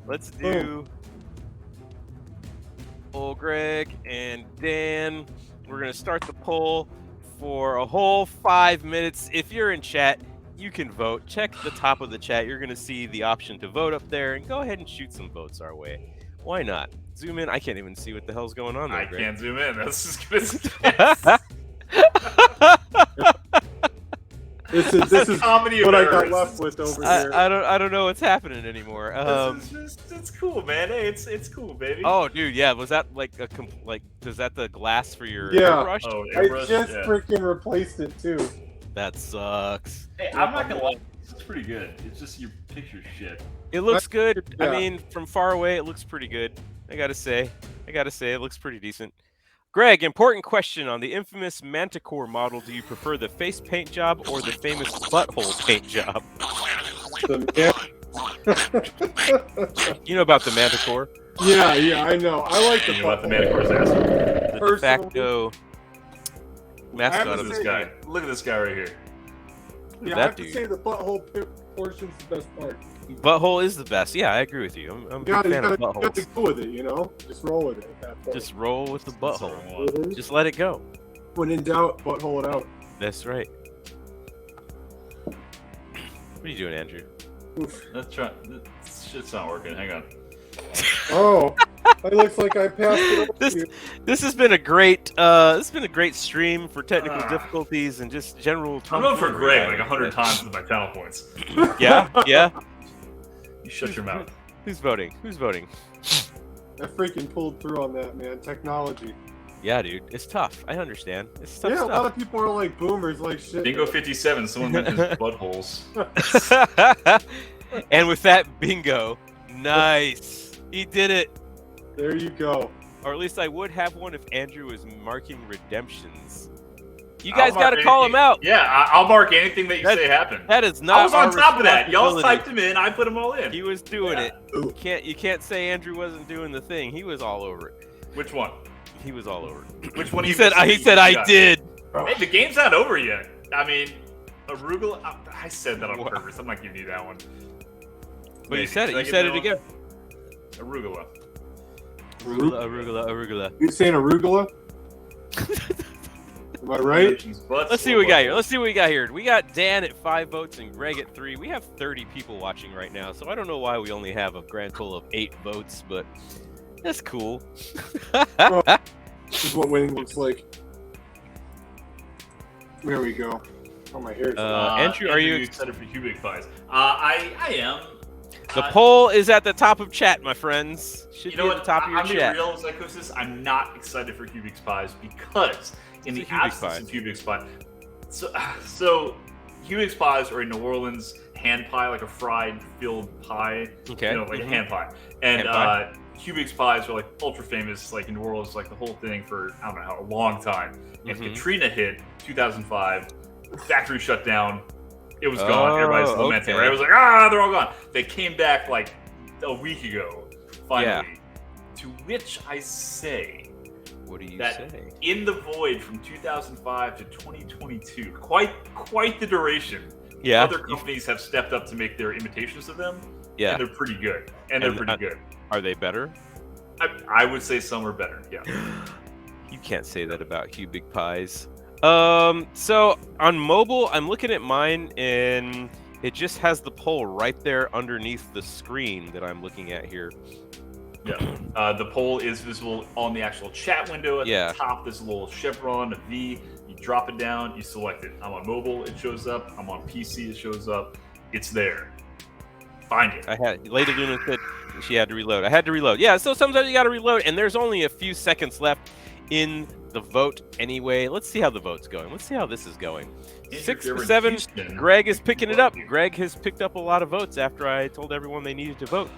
Let's do old Greg and Dan. We're gonna start the poll for a whole 5 minutes. If you're in chat, you can vote. Check the top of the chat. You're gonna see the option to vote up there, and go ahead and shoot some votes our way. Why not? Zoom in. I can't even see what the hell's going on there, I Greg. can't zoom in. That's just good. This is comedy what I of got errors. left with over here. I don't know what's happening anymore. It's cool, man. Hey, it's cool, baby. Oh, dude, yeah. Was that like is that the glass for your Yeah. airbrush? Oh, I airbrush, just yeah. freaking replaced it too. That sucks. Hey, I'm not gonna lie. It's pretty good. It's just your picture shit. It looks good. Yeah. I mean, from far away, it looks pretty good. I gotta say, it looks pretty decent. Greg, important question on the infamous Manticore model. Do you prefer the face paint job or the famous butthole paint job? You know about the Manticore? Yeah, I know. I like the You know what the butthole. Manticore's asking? The de Personally, facto mascot have of to Look the at this say- guy. Look at this guy right here. Yeah, I that have to dude. say the butthole portion's the best part. Butthole is the best. Yeah, I agree with you. I'm a big fan of You got to buttholes. go with it, you know? Just roll with it at that point. Just roll with the butthole. Mhm. Just let it go. When in doubt, butthole it out. That's right. What are you doing, Andrew? Oof. Let's try. This shit's not working. Hang on. Oh, it looks like I passed it over to you. This has been a great stream for technical difficulties and just general. I'm going for Greg like 100 times with my channel points. Yeah. You shut your mouth. Who's voting? I freaking pulled through on that, man. Technology. Yeah, dude, it's tough. I understand. It's tough Yeah, a lot stuff. of people are like boomers, like shit. Bingo 57. Someone mentions buttholes. And with that bingo, nice. He did it. There you go. Or at least I would have one if Andrew was marking redemptions. You guys I'll got to mark call anything. him out. Yeah, I'll mark anything that you say happened. That is not. I was on our top of that. Y'all responsibility. typed them in. I put them all in. He was doing it. Ooh. You can't say Andrew wasn't doing the thing. He was all over it. Which one? He was all over it. Which one? He said I did. Hey, the game's not over yet. I mean, arugula. I said that on What? purpose. I'm not giving you that one. But Maybe. you said Should I it. You give said that it one? again. Arugula. Arugula. You saying arugula? Am I right? Let's see what we got here. We got Dan at 5 votes and Greg at 3. We have 30 people watching right now, so I don't know why we only have a grand total of 8 votes, but that's cool. This is what winning looks like. There we go. Oh, my hair's Andrew, are you excited for Hobbyvices? I am. The poll is at the top of chat, my friends. Should You know be what? at the top of your I'm chat. being real, Psychosis. I'm not excited for Hobbyvices because in the It's a Hubix absence pie. of Hubix pie, so Hubix pies are a New Orleans hand pie, like a fried filled pie. Okay. You know, like a hand pie. And Hand pie. Hubix pies are like ultra famous, like in New Orleans, like the whole thing for I don't know how a long time. And Mhm. Katrina hit 2005, factory shut down. It was gone. Everybody's lamenting, okay. right? It was like, they're all gone. They came back like a week ago, finally. To which I say, What do you that say? In the Void from 2005 to 2022, quite the duration. Yeah. Other companies have stepped up to make their imitations of them. Yeah. And they're pretty good. Good. Are they better? I would say some are better. Yeah. You can't say that about Hugh Big Pies. So on mobile, I'm looking at mine, and it just has the poll right there underneath the screen that I'm looking at here. Yeah. The poll is visible on the actual chat window at the top. There's a little chevron, a V. You drop it down, you select it. I'm on mobile, it shows up. I'm on PC, it shows up. It's there. Find it. Lady Luna said she had to reload. I had to reload. Yeah, so sometimes you got to reload, and there's only a few seconds left in the vote anyway. Let's see how the vote's going. Let's see how this is going. 6-7. Greg is picking it up. Greg has picked up a lot of votes after I told everyone they needed to vote,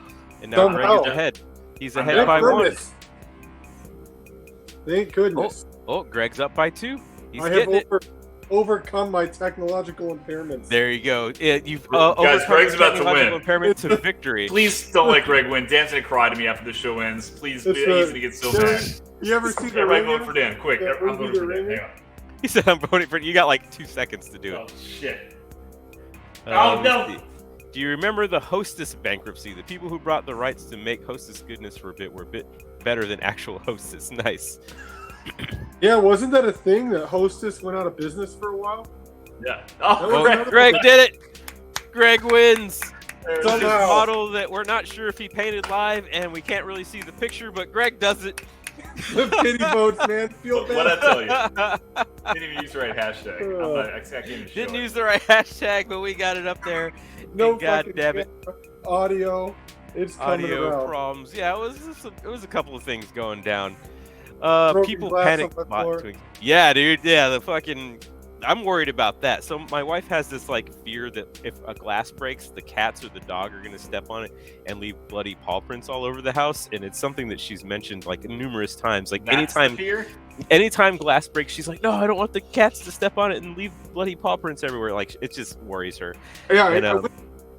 and now Greg is ahead. He's ahead by 1. Thank goodness. Oh, Greg's up by 2. He's I getting have overcome my technological impairments. There you go. You've guys, Greg's about to win. Impairment to victory. Please don't let Greg win. Dan's gonna cry to me after the show ends. Please, he's gonna get so mad. You ever see the Everybody vote for Dan, quick. I'm voting for Dan. Hang on. He said I'm voting for you. You got like 2 seconds to do it. Oh shit. Oh no. Do you remember the Hostess bankruptcy? The people who brought the rights to make Hostess goodness for a bit were a bit better than actual Hostess. Nice. Yeah, wasn't that a thing that Hostess went out of business for a while? Yeah. Greg did it. Greg wins. There's a model that we're not sure if he painted live, and we can't really see the picture, but Greg does it. The pity votes, man. Feel bad. What I tell you? Didn't even use the right hashtag. Didn't use the right hashtag, but we got it up there. No, God damn it. Audio. It's coming audio around. problems. Yeah, it was a couple of things going down. People panic. Yeah, dude. Yeah, the fucking. I'm worried about that. So my wife has this like fear that if a glass breaks, the cats or the dog are gonna step on it and leave bloody paw prints all over the house. And it's something that she's mentioned like numerous times. Like anytime glass breaks, she's like, "No, I don't want the cats to step on it and leave bloody paw prints everywhere." Like it just worries her. Yeah, and, I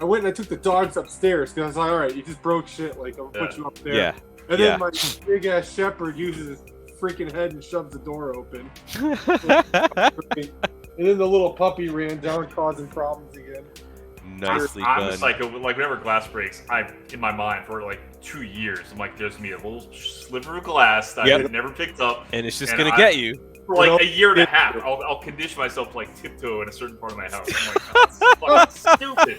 went and I took the dogs upstairs because I was like, "All right, you just broke shit. Like I'll put you up there." Yeah. And then my big ass shepherd uses his freaking head and shoves the door open. And then the little puppy ran down, causing problems again. Nicely I'm done. just like whenever glass breaks, in my mind for like 2 years, I'm like, there's me a little sliver of glass that I never picked up, and it's just gonna get you. For like a year and a half, I'll condition myself to like tiptoe in a certain part of my house. I'm like, oh, that's fucking stupid.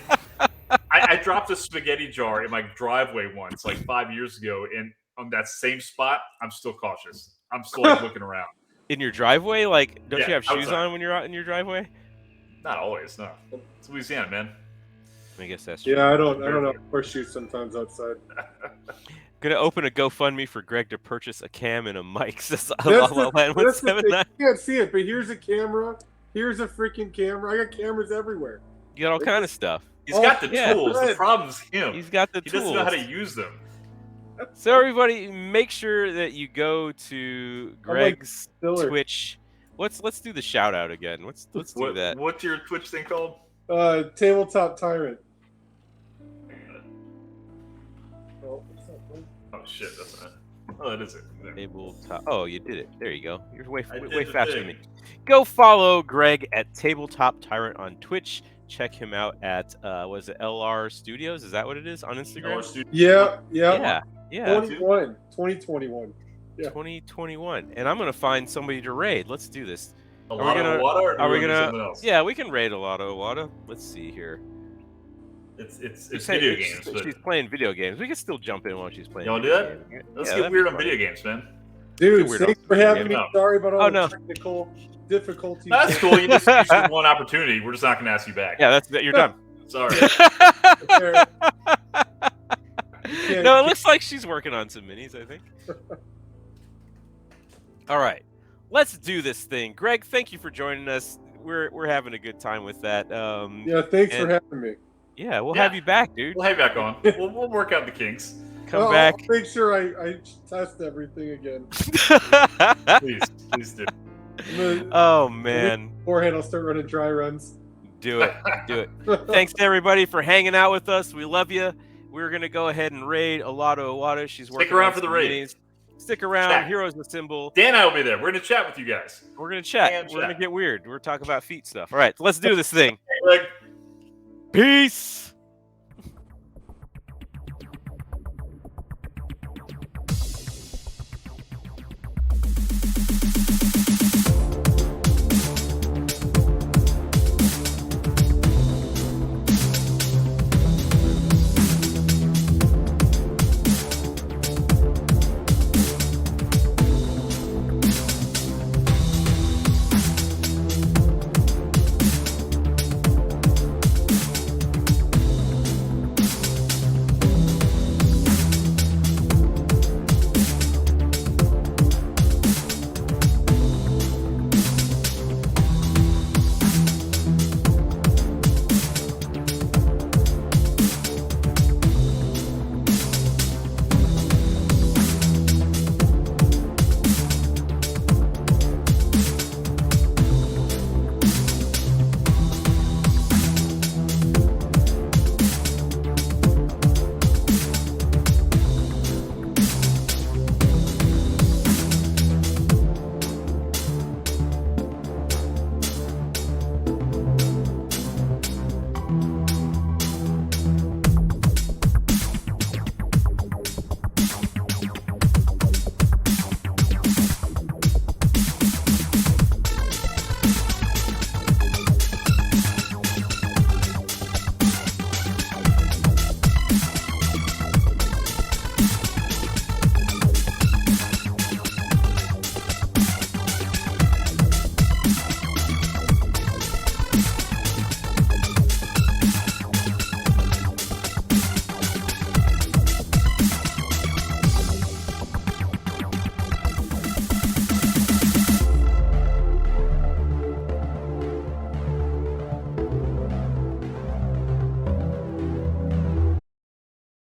I dropped a spaghetti jar in my driveway once, like 5 years ago, and on that same spot, I'm still cautious. I'm still like looking around. In your driveway? Like, don't you have shoes on when you're out in your driveway? Not always, no. It's Louisiana, man. I guess that's true. Yeah, I don't know. Wear shoes sometimes outside. Gonna open a GoFundMe for Greg to purchase a cam and a mic. You can't see it, but here's a camera. Here's a freaking camera. I got cameras everywhere. You got all kind of stuff. He's got the tools. The problem's him. He's got the tools. He doesn't know how to use them. So everybody, make sure that you go to Greg's Twitch. Let's do the shout out again. Let's do that. What's your Twitch thing called? Tabletop Tyrant. Oh shit, that's not. Oh, that is it. Tabletop. Oh, you did it. There you go. You're way faster than me. Go follow Greg at Tabletop Tyrant on Twitch. Check him out at was it LR Studios? Is that what it is on Instagram? Yeah. 2021. Yeah. 2021. And I'm gonna find somebody to raid. Let's do this. Are we gonna? Yeah, we can raid a lot of Iwata. Let's see here. It's video games. She's playing video games. We can still jump in while she's playing. You want to do that? Let's get weird on video games, man. Dude, thanks for having me. Sorry about all the technical difficulties. That's cool. You just used one opportunity. We're just not going to ask you back. Yeah, you're done. Sorry. No, it looks like she's working on some minis, I think. All right. Let's do this thing. Greg, thank you for joining us. We're having a good time with that. Yeah, thanks for having me. Yeah, we'll have you back, dude. We'll have you back on. We'll work out the kinks. Come back. I'll make sure I test everything again. Please do. Oh, man. Beforehand, I'll start running dry runs. Do it. Thanks to everybody for hanging out with us. We love you. We're going to go ahead and raid Iwata. She's working Stick around for the raid. Stick around. Chat. Heroes Assemble. Dan and I will be there. We're going to chat with you guys. We're going to chat. We're going to get weird. We're talking about feet stuff. All right, let's do this thing. Hey, Peace.